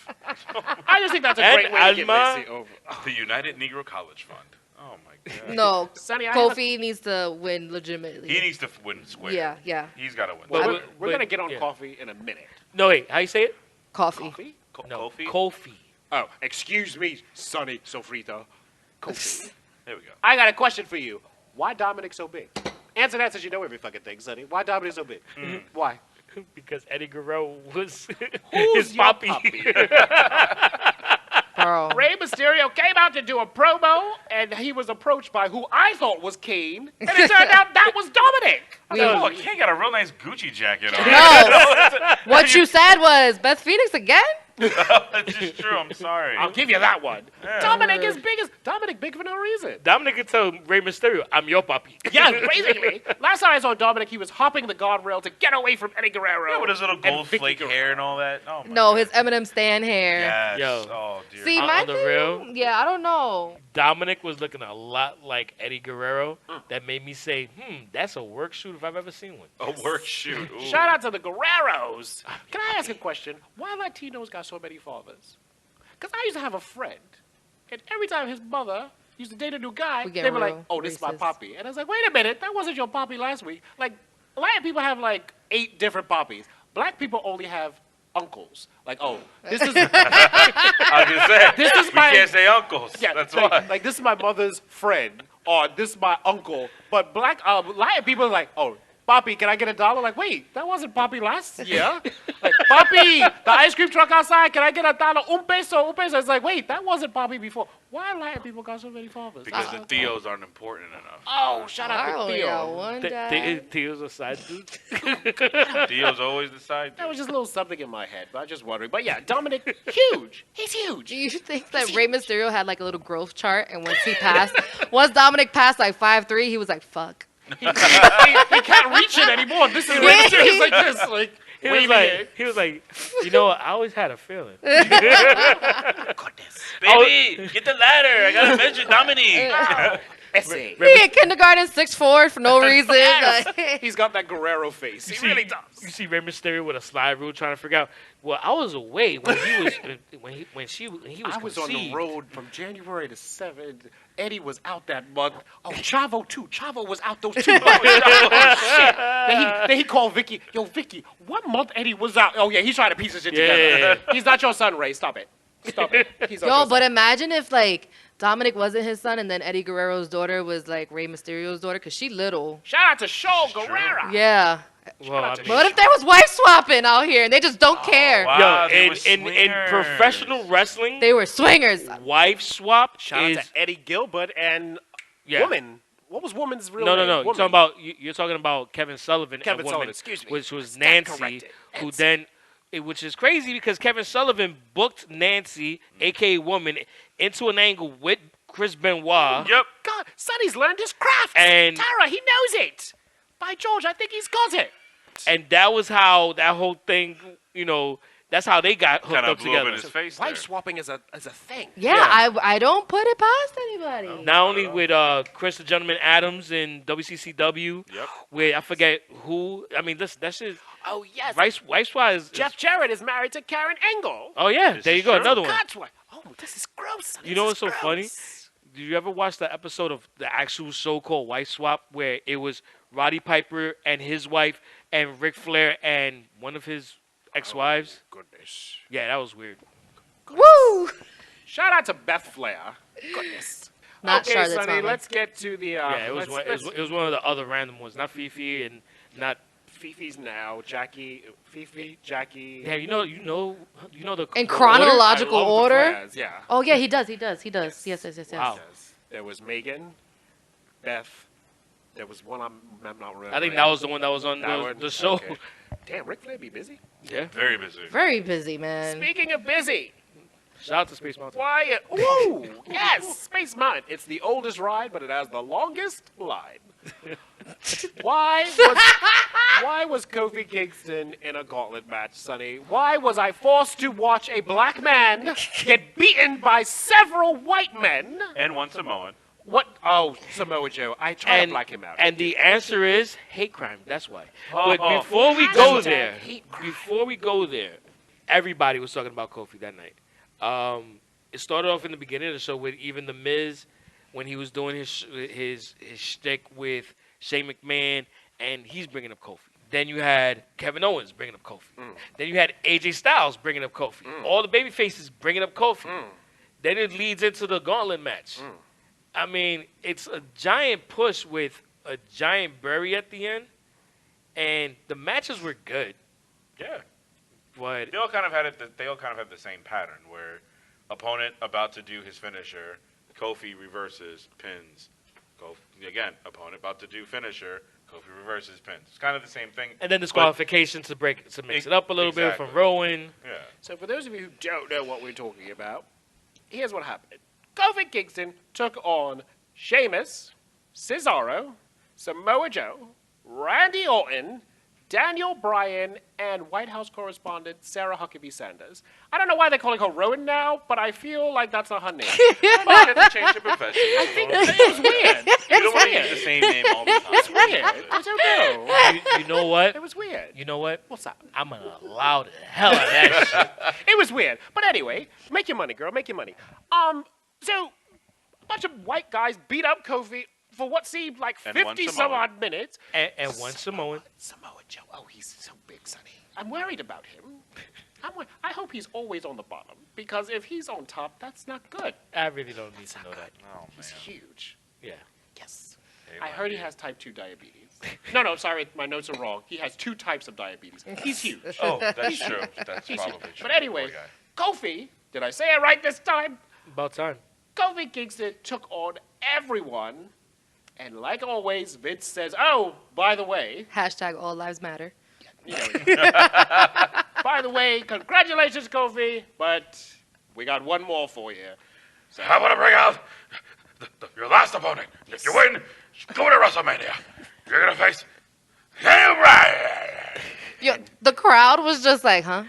I just think that's a And great way to get Alma. Lacey over. The United Negro College Fund. Oh my God. No, Sonny, I have a- Kofi needs to win legitimately. He needs to win square. Yeah. He's got to win. But We're going to get on yeah. coffee in a minute. No, wait. How you say it? Coffee. Coffee? No, Kofi? Kofi. Oh, excuse me, Sonny Sofrito. Kofi. There we go. I got a question for you. Why Dominic so big? Answer that since you know every fucking thing, Sonny. Why Dominic so big? Why? Because Eddie Guerrero was Who's his your poppy. Bro. Rey Mysterio came out to do a promo, and he was approached by who I thought was Kane, and it turned out that was Dominic. We- Oh, King got a real nice Gucci jacket on. No. What you said was Beth Phoenix again? That's just true. I'm sorry. I'll give you that one. Dominic is big as Dominic big for no reason. Dominic could tell Rey Mysterio, "I'm your puppy." Yeah, basically. Last time I saw Dominic, he was hopping the guardrail to get away from Eddie Guerrero. Yeah, with his little and gold Vicky flake Guerrero. hair and all that. Oh my No, God. his Eminem Stan hair. Yes. Yo. Oh dear. See, On my the thing, real? yeah, I don't know. Dominic was looking a lot like Eddie Guerrero. That made me say, that's a work shoot if I've ever seen one. A work shoot. Ooh. Shout out to the Guerreros. Can I ask a question? Why Latinos got so many fathers? Because I used to have a friend, and every time his mother used to date a new guy, We get they were like, real "Oh, this is my racist. poppy," and I was like, "Wait a minute, that wasn't your poppy last week." Like, a lot of people have like 8 different poppies. Black people only have uncles. Like, oh, this is I was gonna say This is we my- can't say uncles. yeah, That's like, why. like this is my mother's friend, or this is my uncle. But black, a lot of people are like, "Oh, Poppy, can I get $1?" Like, wait, that wasn't Poppy last year. Like, Poppy, the ice cream truck outside, can I get $1? Un peso, un peso. It's like, wait, that wasn't Poppy before. Why Latin people got so many fathers? Because the Theos aren't important enough. Oh, shout I out to only got Theo. one dad. Theo's a side dude. Theos always the side That was dude. just a little something in my head, but I was just wondering. But yeah, Dominic, huge. He's huge. Do you think that Rey Mysterio had like a little growth chart, and once Dominic passed like 5'3", he was like, "Fuck." he can't reach it anymore. This is Rey Mysterio's like this, like He was waving like, it. you know what? I always had a feeling. Baby, get the ladder. I gotta mention Dominic. Essay. He in kindergarten, 6'4", for no reason. Like- He's got that Guerrero face. He really does. You see Rey Mysterio with a slide rule trying to figure out. Well, I was away when he was when he was I was on the conceived. road from January to 7th. Eddie was out that month. Oh, Chavo too. Chavo was out those 2 months. Oh, shit. Then he called Vicky. Yo, Vicky, what month Eddie was out? Oh, yeah, he's trying to piece this shit together. Yeah. He's not your son, Ray. Stop it. Stop it. He's not Yo, your but son. imagine if like Dominic wasn't his son, and then Eddie Guerrero's daughter was like Rey Mysterio's daughter, cause she little. Shout out to Shaw Guerrera. Yeah. Well, I mean, But what if there was wife swapping out here and they just don't care? wow. yo, they in, were in swingers. professional wrestling, They were swingers. wife swap Shout is out to Eddie Gilbert and yeah. Woman. What was Woman's real No, name? no, no. Woman. You're talking about Kevin Sullivan. Kevin and woman, Sullivan, excuse me. Which was Stand Nancy, corrected. who Nancy. then, which is crazy because Kevin Sullivan booked Nancy, aka Woman, into an angle with Chris Benoit. Yep. God, Sonny's learned his craft. And- Tara, he knows it. By George, I think he's got it. And that was how that whole thing, That's how they got hooked Kind up of blew up in together. his face Wife there. swapping is a thing. Yeah, I don't put it past anybody. Not only with Chris the Gentleman Adams in WCCW, Yep. with I forget who. I mean, that shit. Oh yes. Wife Swap is Jeff Jarrett is married to Karen Engel. Oh yeah, there you go, another one. God's wife. Oh, this is gross. You know what's so funny? Did you ever watch the episode of the actual show called Wife Swap where it was Roddy Piper and his wife and Ric Flair and one of his ex-wives? Goodness. Yeah, that was weird. Woo! Shout out to Beth Flair. Goodness. Not okay, Charlotte's Sonny, mama. let's get to the. Yeah, it was one of the other random ones, not Fifi and not. Fifi's now Jackie. Fifi, Jackie. Yeah, you know the In the chronological I love the order? Flairs, yeah. Oh yeah, he does. Yes. Wow. There was Megan, Beth. There was one I'm not remembering. I think that was the one that was on the show. Okay. Damn, Ric Flair be busy. Yeah. Very busy. Very busy, man. Speaking of busy, Shout out to Space Mountain. why? Ooh, yes, Space Mountain. It's the oldest ride, but it has the longest line. Why was Kofi Kingston in a gauntlet match, Sonny? Why was I forced to watch a black man get beaten by several white men? And one Samoan. What? Oh, Samoa Joe. I tried to black him out. And the answer is hate crime. That's why. Oh, But before we go there, hate crime. everybody was talking about Kofi that night. It started off in the beginning of the show with even The Miz when he was doing his shtick with Shane McMahon, and he's bringing up Kofi. Then you had Kevin Owens bringing up Kofi. Then you had AJ Styles bringing up Kofi. All the baby faces bringing up Kofi. Then it leads into the gauntlet match. I mean, it's a giant push with a giant bury at the end, and the matches were good. Yeah. But They all kind of had it. They all kind of had the same pattern where opponent about to do his finisher, Kofi reverses, pins. Kofi again, opponent about to do finisher, Kofi reverses, pins. It's kind of the same thing. and then disqualification to mix it up a little bit Exactly. from Rowan. Yeah. So for those of you who don't know what we're talking about, here's what happened. Kofi Kingston took on Sheamus, Cesaro, Samoa Joe, Randy Orton, Daniel Bryan, and White House correspondent Sarah Huckabee Sanders. I don't know why they're calling her Rowan now, but I feel like that's not her name. Might have to change the profession. I think it was weird. You don't want to use the same name all the time. It's weird. I don't know. You know what? It was weird. You know what? What's up? I'm gonna allow the hell out of that shit. It was weird. But anyway, make your money, girl. Make your money. So a bunch of white guys beat up Kofi for what seemed like And one 50 some Samoan. odd minutes. And one Samoan. Samoa Joe. Oh, he's so big, Sonny. I'm worried about him. I hope he's always on the bottom, because if he's on top, that's not good. I really don't need to know that. Oh, He's man. huge. Yeah. Yes. I heard he has type 2 diabetes. No, sorry, my notes are wrong. He has 2 types of diabetes. He's huge. Oh, that's true. That's He's probably huge. true. But anyway, Poor guy. Kofi, did I say it right this time? About time. Kofi Kingston took on everyone. And like always, Vince says, oh, by the way, Hashtag all lives matter. you know, by the way, congratulations, Kofi, but we got one more for you. So I want to bring out your last opponent. If you win, go to WrestleMania. You're going to face Daniel Bryan. Yo, the crowd was just like, huh?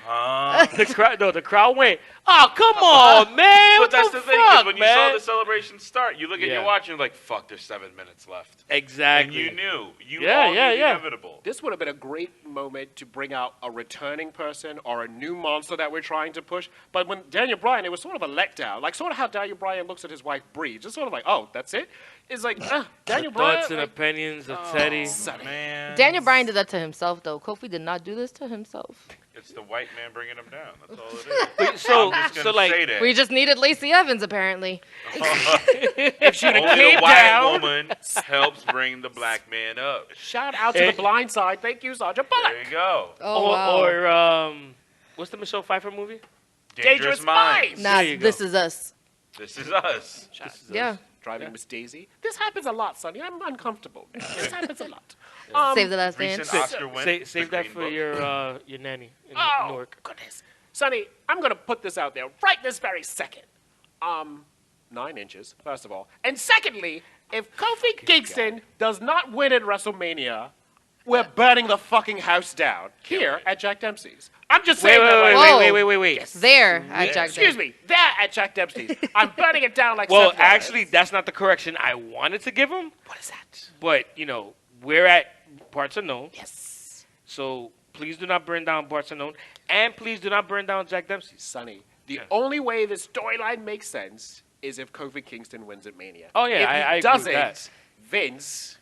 The crowd went, oh, come on, man. But What that's the the thing, because fuck, when you man? saw the celebration start, you look at Yeah. your watch and you're like, fuck, there's 7 minutes left. Exactly. And you knew. You Yeah, all yeah, knew the yeah. inevitable. This would have been a great moment to bring out a returning person or a new monster that we're trying to push. But when Daniel Bryan, it was sort of a letdown. Like sort of how Daniel Bryan looks at his wife Bree. Just sort of like, oh, that's it? It's like, Daniel Bryan. Thoughts and like, opinions of Teddy. Man. Daniel Bryan did that to himself, though. Kofi did not do this to himself. It's the white man bringing him down. That's all it is. So, I'm just so gonna like, say that. We just needed Lacey Evans, apparently. if she'd have Only came a white down. woman helps bring the black man up. Shout out to the blind side. Thank you, Sasha There Bullock. you go. Oh, wow. or what's the Michelle Pfeiffer movie? Dangerous Minds. Nah, There you go. this is us. This is us. Yeah. Driving Miss Daisy. This happens a lot, Sonny. I'm uncomfortable. This happens a lot. Save the last dance. Recent Oscar win. Save The that Green for Book. your nanny in Oh, Newark. goodness. Sonny, I'm going to put this out there right this very second. 9 inches, first of all. And secondly, if Kofi Kingston does not win at WrestleMania, We're burning the fucking house down here at Jack Dempsey's. I'm just saying that. Wait. There at Jack Excuse me, there at Jack Dempsey's. I'm burning it down like. Well, Seth Rollins. actually, that's not the correction I wanted to give him. What is that? But we're at Parts Unknown. Yes. So please do not burn down Parts Unknown, and please do not burn down Jack Dempsey's. Sonny, the only way this storyline makes sense is if Kofi Kingston wins at Mania. Oh yeah, if I he agree doesn't, with that. Vince.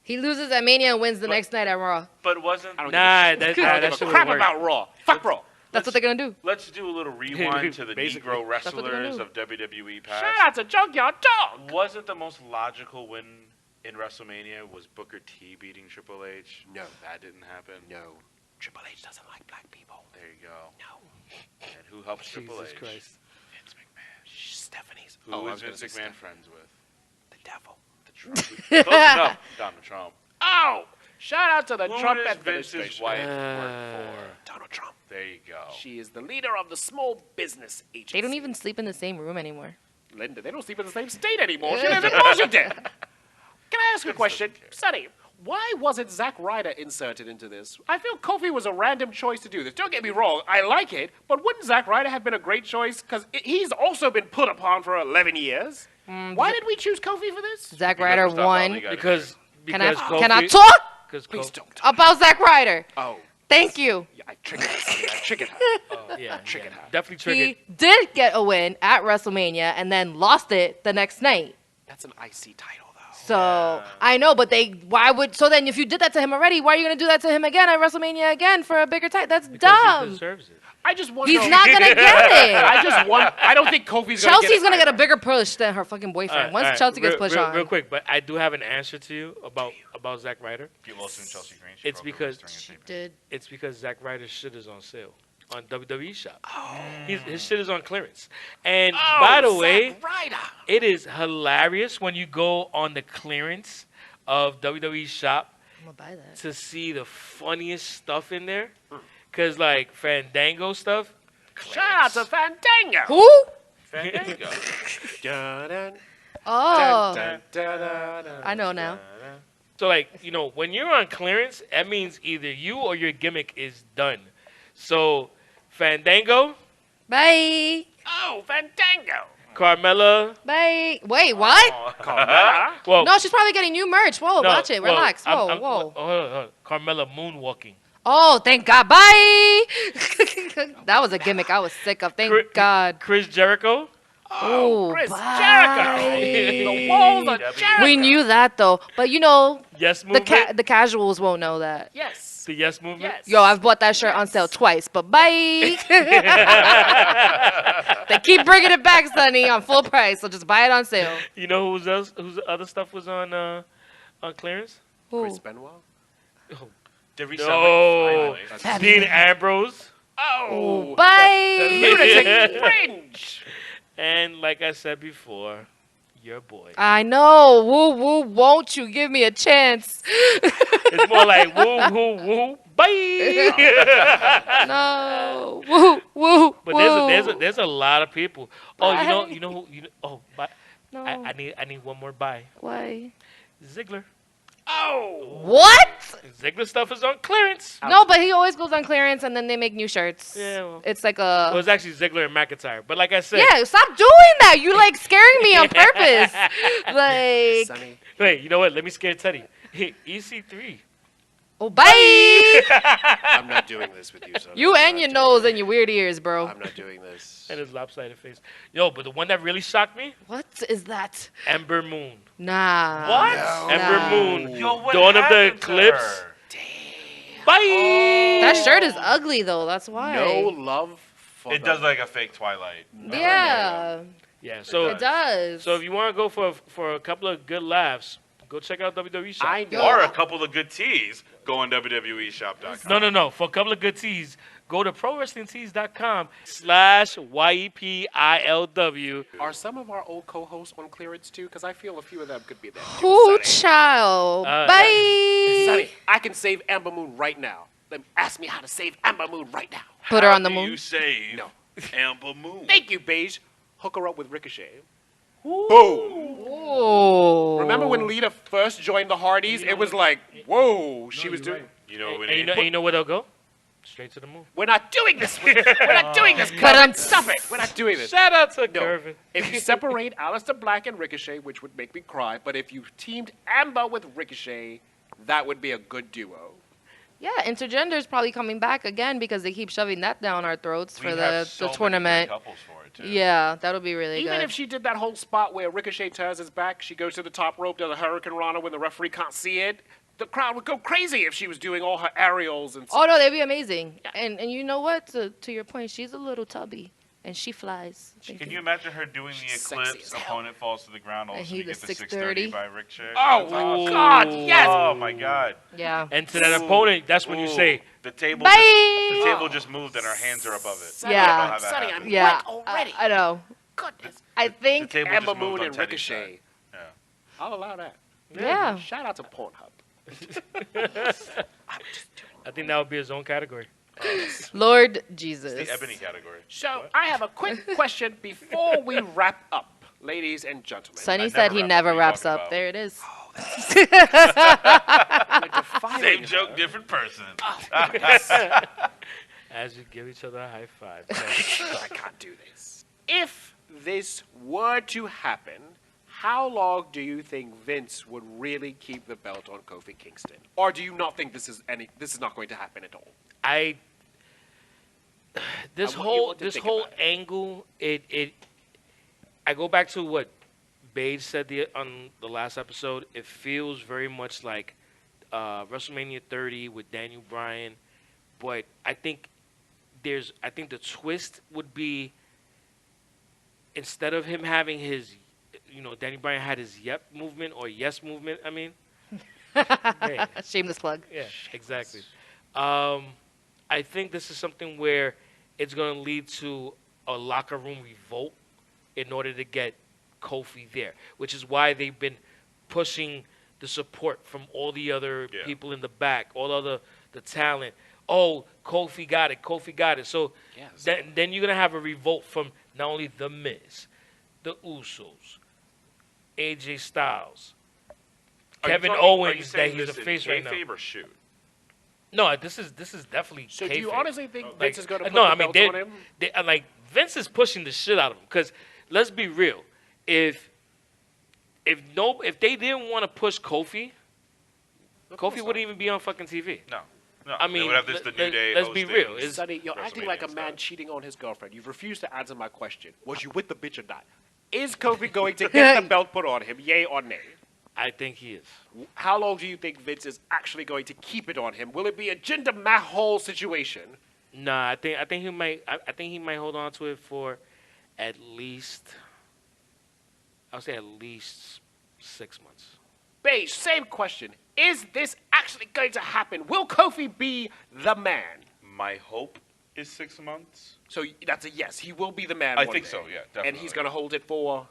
He loses at Mania and wins the next night at Raw. But wasn't I don't Nah, give a that give a shit crap wouldn't work. about Raw. Fuck Raw. That's what they're gonna do. Let's do a little rewind to the Basically. Negro That's what they're gonna wrestlers do. of WWE past. Shout out to Junkyard Dog. Wasn't the most logical win in WrestleMania was Booker T beating Triple H? No. That didn't happen. No. Triple H doesn't like black people. There you go. No. And who helped Triple Jesus H? Christ. Vince McMahon. Stephanie's. Who I was was gonna Vince say McMahon Steph- friends with? The devil. The Trump. Close enough. Donald Trump. Oh! Shout out to the Who Trump does Vince's administration. wife work Donald Trump. for? There you go. She is the leader of the small business agency. They don't even sleep in the same room anymore. Linda, they don't sleep in the same state anymore. She lives in Washington. Can I ask a question? Sonny, why wasn't Zack Ryder inserted into this? I feel Kofi was a random choice to do this. Don't get me wrong, I like it, but wouldn't Zack Ryder have been a great choice? Because he's also been put upon for 11 years. Why did we choose Kofi for this? Zack Ryder Because that's all won. he got. Because Can I Kofi, talk Please don't. about Zack Ryder? Oh, Thank you. yeah, I triggered her, Sonny. I triggered her. Yeah, Triggered her. definitely triggered. He did get a win at WrestleMania and then lost it the next night. That's an IC title, though. So I know, but so then if you did that to him already, why are you gonna do that to him again at WrestleMania again for a bigger title? That's Because he dumb. deserves it. I just want He's to know. not gonna get it. I don't think Kofi's Chelsea's gonna get a bigger push than her fucking boyfriend. Once Alright, Chelsea gets real- pushed real, on. Real quick, but I do have an answer to you about Zack Ryder. Pete Wilson and Chelsea Green. She It's broke her because wrist during a Did It's because Zack Ryder's shit is on sale on WWE Shop. His shit is on clearance. And by the way, it is hilarious when you go on the clearance of WWE Shop I'm gonna buy that. to see the funniest stuff in there. Because, like, Fandango stuff. Shout out to Fandango. Who? Fandango. Dun-dun, Oh, dun, dun, dun, dun. I know now. So, like, when you're on clearance, that means either you or your gimmick is done. So, Fandango, Bye. Oh, Fandango. Carmella. Bye. Wait, what? Carmella. Well, No, she's probably getting new merch. Whoa, no, watch it. well, Relax. Whoa, I'm- whoa. hold on. Carmella moonwalking. Oh, thank God. Bye. That was a gimmick I was sick of. Thank Chris- God. Chris Jericho. Oh, Chris bye. Jericho. The walls of Jericho. We knew that though, but Yes the movement. the casuals won't know that. Yes. The yes movement. Yes. Yo, I've bought that shirt on sale twice, but bye. They keep bringing it back, Sonny, on full price, so just buy it on sale. You know whose other stuff was on clearance? Chris Who? Benoit. Did we No. finally? Dean Ambrose. Oh. Bye. Lunatic Fringe. And like I said before, your boy. I know. Woo woo. Won't you give me a chance? It's more like woo woo woo. Bye. No. Woo woo. But woo. there's a lot of people. Oh, Bye. you know who? Oh, bye. No. I need one more bye. Why? Ziggler. Oh. What? Ziggler stuff is on clearance. No, but he always goes on clearance and then they make new shirts. Yeah, well. It's like Well, a. it's actually Ziggler and McIntyre. But like I said, Yeah, stop doing that. You like scaring me on purpose. Like, Sonny. wait, you know what? Let me scare Teddy. EC3. oh, bye. I'm not doing this with you, Sonny. You I'm and not your doing nose it. and your weird ears, bro. I'm not doing this. And his lopsided face. Yo, but the one that really shocked me, What is that? Ember Moon. Nah. What? Ember Nah. Moon. Yo, what Dawn of the happened to Eclipse. her? Bye. That shirt is ugly though. That's why. No love for It does like a fake Twilight. Yeah, Yeah, so it does. so if you want to go for a couple of good laughs, go check out WWE Shop. I know. Or a couple of good teas. Go on WWEshop.com. No. For a couple of good tees, go to prowrestlingtees.com/YEPILW. Are some of our old co-hosts on clearance too? Because I feel a few of them could be there. too, Who Sonny. child? Uh, Bye. Sonny, I can save Amber Moon right now. Ask me how to save Amber Moon right now. Put her on the How do moon. You save No. Amber Moon. Thank you, Beige. Hook her up with Ricochet. Boom. Ooh. Remember when Lita first joined the Hardys? It was like, whoa, she was doing. You know what we And need? you know where they'll go? Straight to the moon. We're not doing this. We're not doing this. Kevin. Stop it. We're not doing this. Shout out to No. Curvin. If you separate Aleister Black and Ricochet, which would make me cry, but if you teamed Amber with Ricochet, that would be a good duo. Yeah, intergender's probably coming back again because they keep shoving that down our throats We for have the so many tournament. good couples for it, too. Yeah, that'll be really Even good. if she did that whole spot where Ricochet turns his back, she goes to the top rope, does a Hurricane Rana when the referee can't see it. The crowd would go crazy if she was doing all her aerials and Oh no, they'd be amazing. And you know what? To your point, she's a little tubby, and she flies. Can you imagine her doing the She's sexy eclipse? as hell. Opponent falls to the ground. All of a And sudden he you get the the 630 630. by Ricochet. Oh, That's my awesome. God, yes! Oh my God. Yeah. And to that opponent, that's when you Ooh. say, The table. Bye! The table just moved and our hands are above it. Sonny, Yeah. I don't know how that Sonny, happened. I'm Yeah. wet already. I know. Goodness. I The think. table Amber just moved Moon on and Teddy's Ricochet. side. Yeah. I'll allow that. Yeah. Shout out to Pornhub. I think that would be his own category. Lord It's Jesus. the ebony category. So I have a quick question before we wrap up, ladies and gentlemen. Sonny I said never he wrap never up. What are you wraps talking up. about? There it is. Like defiling Same her. joke, different person. As you give each other a high five. I can't do this. If this were to happen, how long do you think Vince would really keep the belt on Kofi Kingston? Or do you not think this is not going to happen at all? This I want you whole to this think whole about it. angle, I go back to what Beige said on the last episode. It feels very much like WrestleMania 30 with Daniel Bryan, but I think the twist would be, instead of him having his, Daniel Bryan had his yep movement or yes movement. I mean, hey. Shameless plug. Yeah, exactly. I think this is something where it's going to lead to a locker room revolt in order to get Kofi there, which is why they've been pushing the support from all the other people in the back, all the talent. Oh, Kofi got it. Kofi got it. So Yes. then you're going to have a revolt from not only The Miz, the Usos, AJ Styles, Kevin Owens, that he's a face right now. Kayfabe or shoot? No, this is definitely. So do you kayfabe. honestly think Vince is going to put no, the I mean, belt on him? like Vince is pushing the shit out of him. Because let's be real, if they didn't want to push Kofi, Kofi wouldn't even be on fucking TV. No. No. I They mean, would have this the New Day let's be hosting real. It's- Sonny, you're acting like a WrestleMania man stuff. cheating on his girlfriend. You've refused to answer my question. Was you with the bitch or not? Is Kofi going to get the belt put on him, yay or nay? I think he is. How long do you think Vince is actually going to keep it on him? Will it be a Jinder Mahal situation? Nah, I think he might. I think he might hold on to it for at least. I would say at least 6 months. Beige, same question. Is this actually going to happen? Will Kofi be the man? My hope is 6 months. So that's a yes. He will be the man. I one think day. so, yeah, And definitely. he's going to hold it for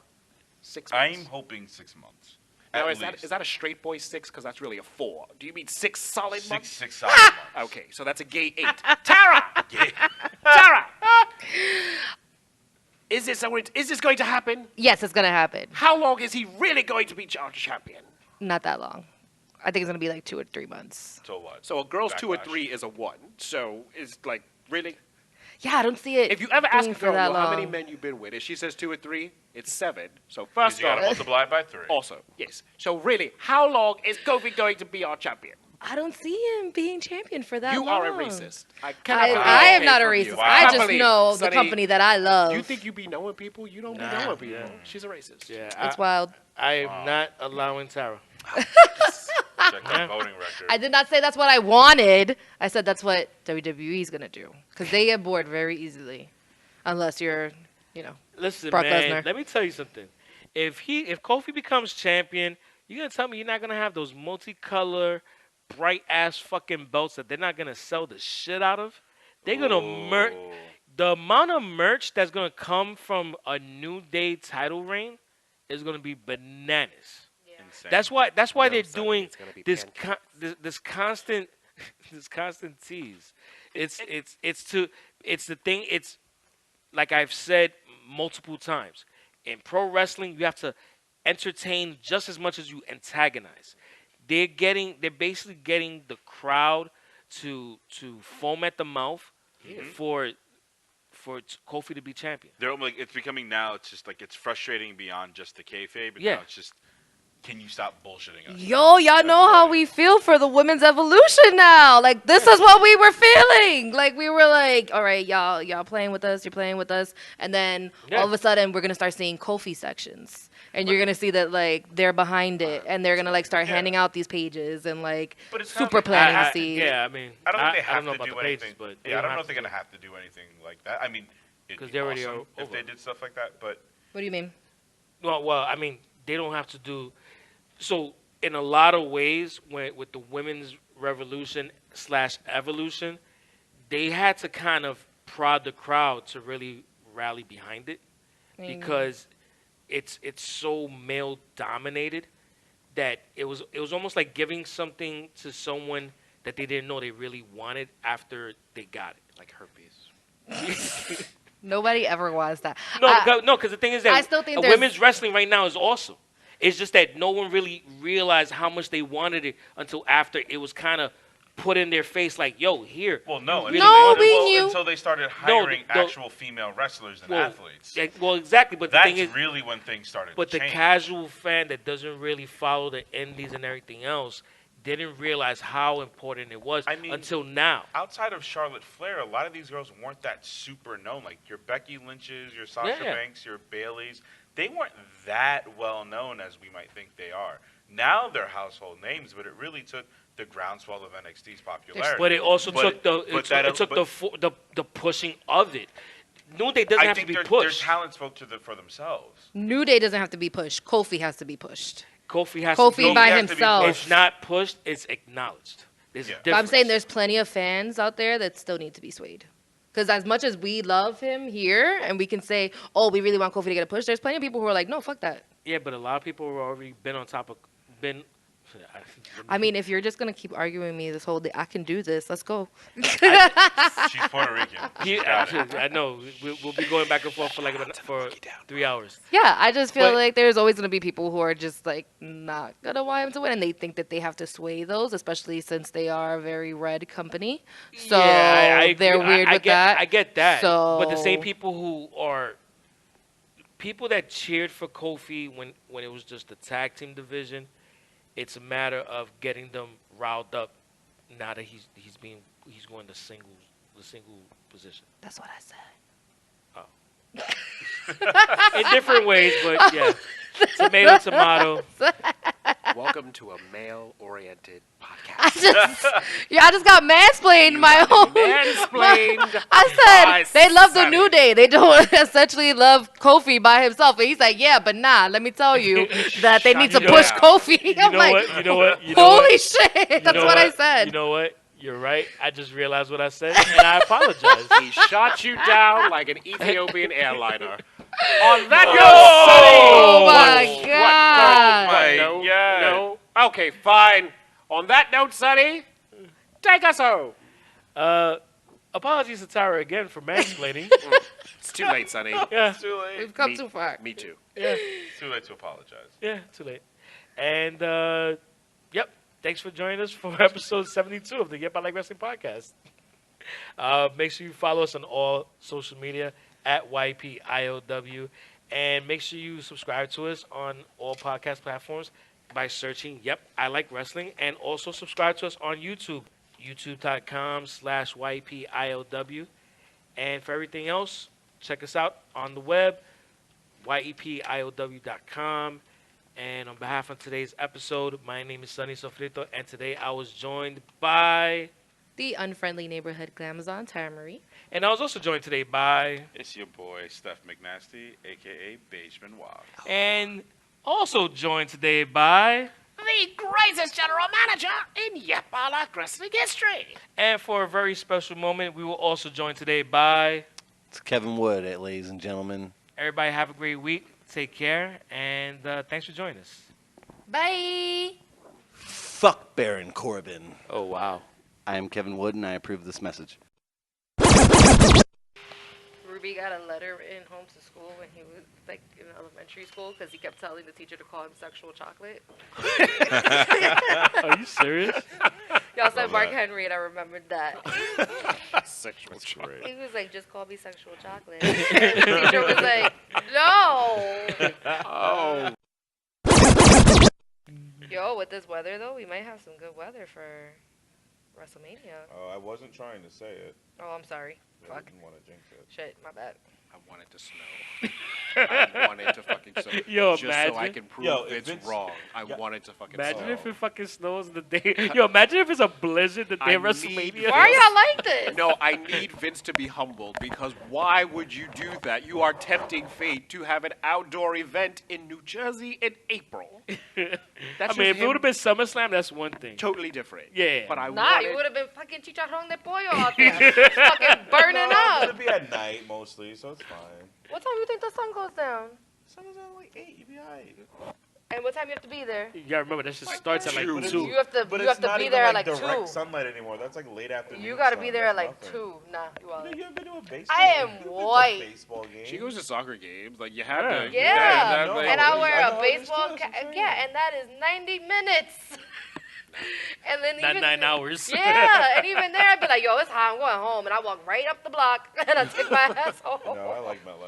6 months. I'm hoping 6 months. Now, At is least. that a straight boy 6? Because that's really a 4. Do you mean 6 solid months? Six solid months. Okay, so that's a gay 8. Tara! Tara! Is this going to happen? Yes, it's gonna happen. How long is he really going to be champion? Not that long. I think it's gonna be like 2 or 3 months. So what? So a girl's 2 or Backlash. 3 is a 1. So it's like, really? Yeah, I don't see it. If you ever ask a being for girl that how many long. men you've been with, if she says 2 or 3, it's 7. So Because first you got to off, multiply it by 3. also, yes. So really, how long is Kofi going to be our champion? I don't see him being champion for that You long. are a racist. I cannot believe I am that not a came from racist. you. I can't just believe, know the Sonny, company that I love. You think you be knowing people? You don't be knowing people. yeah. She's a racist. Yeah, It's wild. I am not allowing Tara. Check that voting record. I did not say that's what I wanted. I said that's what WWE is gonna do because they get bored very easily, unless you're, Listen, Brock man. Lesnar. Let me tell you something. If Kofi becomes champion, you're gonna tell me you're not gonna have those multicolor, bright ass fucking belts that they're not gonna sell the shit out of. They're gonna merch. The amount of merch that's gonna come from a New Day title reign is gonna be bananas. Insane. That's why they're Sonny, doing it's gonna be this pancakes. this constant this constant tease. It's the thing. It's like I've said multiple times. in pro wrestling, you have to entertain just as much as you antagonize. They're basically getting the crowd to foam at the mouth for Kofi to be champion. They're like, it's becoming now. It's just like it's frustrating beyond just the kayfabe. But Yeah. now it's just, can you stop bullshitting us? Yo, y'all know how we feel for the women's evolution now. Like, this is what we were feeling. Like, we were like, all right, y'all playing with us, you're playing with us. And then all of a sudden, we're going to start seeing Kofi sections. And you're going to see that, like, they're behind it. And they're going to, like, start handing out these pages and, like, But it's super planning to see. Yeah, I mean, I don't think they I have don't know to about do the anything. pages, but Yeah, I don't know if they're gonna have to do anything like that. I mean, it'd 'Cause be they already awesome are if they over. did stuff like that. But What do you mean? Well, I mean, they don't have to do. So, in a lot of ways, with the women's revolution / evolution, they had to kind of prod the crowd to really rally behind it, because it's so male dominated that it was almost like giving something to someone that they didn't know they really wanted after they got it. Like herpes. Nobody ever wants that. No, because the thing is that I still think there's- women's wrestling right now is awesome. It's just that no one really realized how much they wanted it until after it was kind of put in their face, like, "Yo, here." well, no, you until, really we knew. until they started hiring no. actual female wrestlers and Well, athletes. Well, exactly. But the That's thing is, really when things started. but to the change. casual fan that doesn't really follow the indies and everything else didn't realize how important it was until now. Outside of Charlotte Flair, a lot of these girls weren't that super known. Like your Becky Lynch's, your Sasha Yeah. Banks, your Bailey's. They weren't that well known as we might think they are. Now they're household names, but it really took the groundswell of NXT's popularity. But it also took the pushing of it. New Day doesn't I have to think be their pushed. talent spoke for themselves. New Day doesn't have to be pushed. Kofi has to be pushed. Kofi has Kofi to be, by has to be himself. It's not pushed. It's acknowledged. There's a But I'm difference. saying there's plenty of fans out there that still need to be swayed. Because as much as we love him here, and we can say, oh, we really want Kofi to get a push, there's plenty of people who are like, no, fuck that. Yeah, but a lot of people have already been on top of I mean, if you're just going to keep arguing with me this whole day, I can do this. Let's go. She's Puerto Rican. I know. We'll be going back and forth for 3 hours. Yeah, I just feel But- like there's always going to be people who are just like not going to want him to win, and they think that they have to sway those, especially since they are a very red company. So Yeah, I they're agree. weird with that. I get that. So, But the same people who are people that cheered for Kofi when it was just the tag team division, it's a matter of getting them riled up now that he's going the single position. That's what I said. In different ways, but yeah. Tomato. Welcome to a male-oriented podcast. I just got mansplained my own. Mansplained. I said they love the Sonny. New Day. They don't essentially love Kofi by himself. And he's like, yeah, but nah. Let me tell you that they need to You push know- Kofi. You I'm know like, what? You know what? holy shit! You That's know what I said. You know what? You're right. I just realized what I said, and I apologize. He shot you down like an Ethiopian airliner. On that Oh note, my god! my No, God. no. Okay, fine. On that note, Sonny, take us home. Apologies to Tara again for mansplaining. It's too late, Sonny. Yeah, It's too late. We've come Me- too far. Me too. yeah, It's too late to apologize. yeah. Too late. And yep. Thanks for joining us for episode 72 of the Yep I Like Wrestling podcast. Make sure you follow us on all social media at YPIOW, and make sure you subscribe to us on all podcast platforms by searching Yep I Like Wrestling, and also subscribe to us on YouTube, youtube.com/YPIOW. And for everything else, check us out on the web, YEPIOW.com. And on behalf of today's episode, my name is Sonny Sofrito, and today I was joined by, The unfriendly neighborhood glamazon, Tara Marie. and I was also joined today by, It's your boy, Steph McNasty, a.k.a. Beige Benoit. and also joined today by, The greatest general manager in Yep I Like Wrestling history. and for a very special moment, we will also join today by. It's Kevin Wood, ladies and gentlemen. Everybody have a great week. Take care, and thanks for joining us. Bye. Fuck Baron Corbin. Oh, wow. I am Kevin Wood, and I approve this message. B got a letter written home to school when he was like in elementary school because he kept telling the teacher to call him sexual chocolate. Are you serious? Y'all said Love Mark that. Henry, and I remembered that. Sexual That's chocolate. great. He was like, just call me sexual chocolate. The teacher was like, no. Oh. Yo, with this weather though, we might have some good weather for WrestleMania. Oh, I wasn't trying to say it. Oh, I'm sorry. I Fuck. didn't want to jinx it. Shit, my bad. I want it to snow. I want it to fucking snow. Yo, just so I imagine. can prove Yo, if it's it's- wrong. I yeah. want it to fucking Imagine snow. if it fucking snows the day. Yo, imagine if it's a blizzard the day I of need WrestleMania. Why are y'all like this? No, I need Vince to be humbled because why would you do that? You are tempting fate to have an outdoor event in New Jersey in April. That's I mean, just if it would have him been SummerSlam, that's one thing. totally different. Yeah. But I Nah, wanted, you would have been fucking chicharrón de pollo out there. Fucking burning It'll up. be at night mostly, so it's fine. What time do you think the sun goes down? Sun is at like 8, you'll be alright. And what time you have to be there? You gotta remember, that shit starts at like But 2. You have to, But you it's have to not be even there at like like direct 2. sunlight anymore. That's like late afternoon. You gotta sun. be there at That's like nothing. 2. Nah, you You are. know, you ever been to a baseball I am game? You ever been to a white. baseball game? she goes to soccer games. Like you have to. Yeah. no, And I I know, wear I a know, baseball it's cap. just insane. Yeah, and that is 90 minutes. And then Not even 9 hours. Yeah, and even there I'd be like, yo, it's hot. I'm going home, and I walk right up the block and I take my ass home. No, I like MetLife.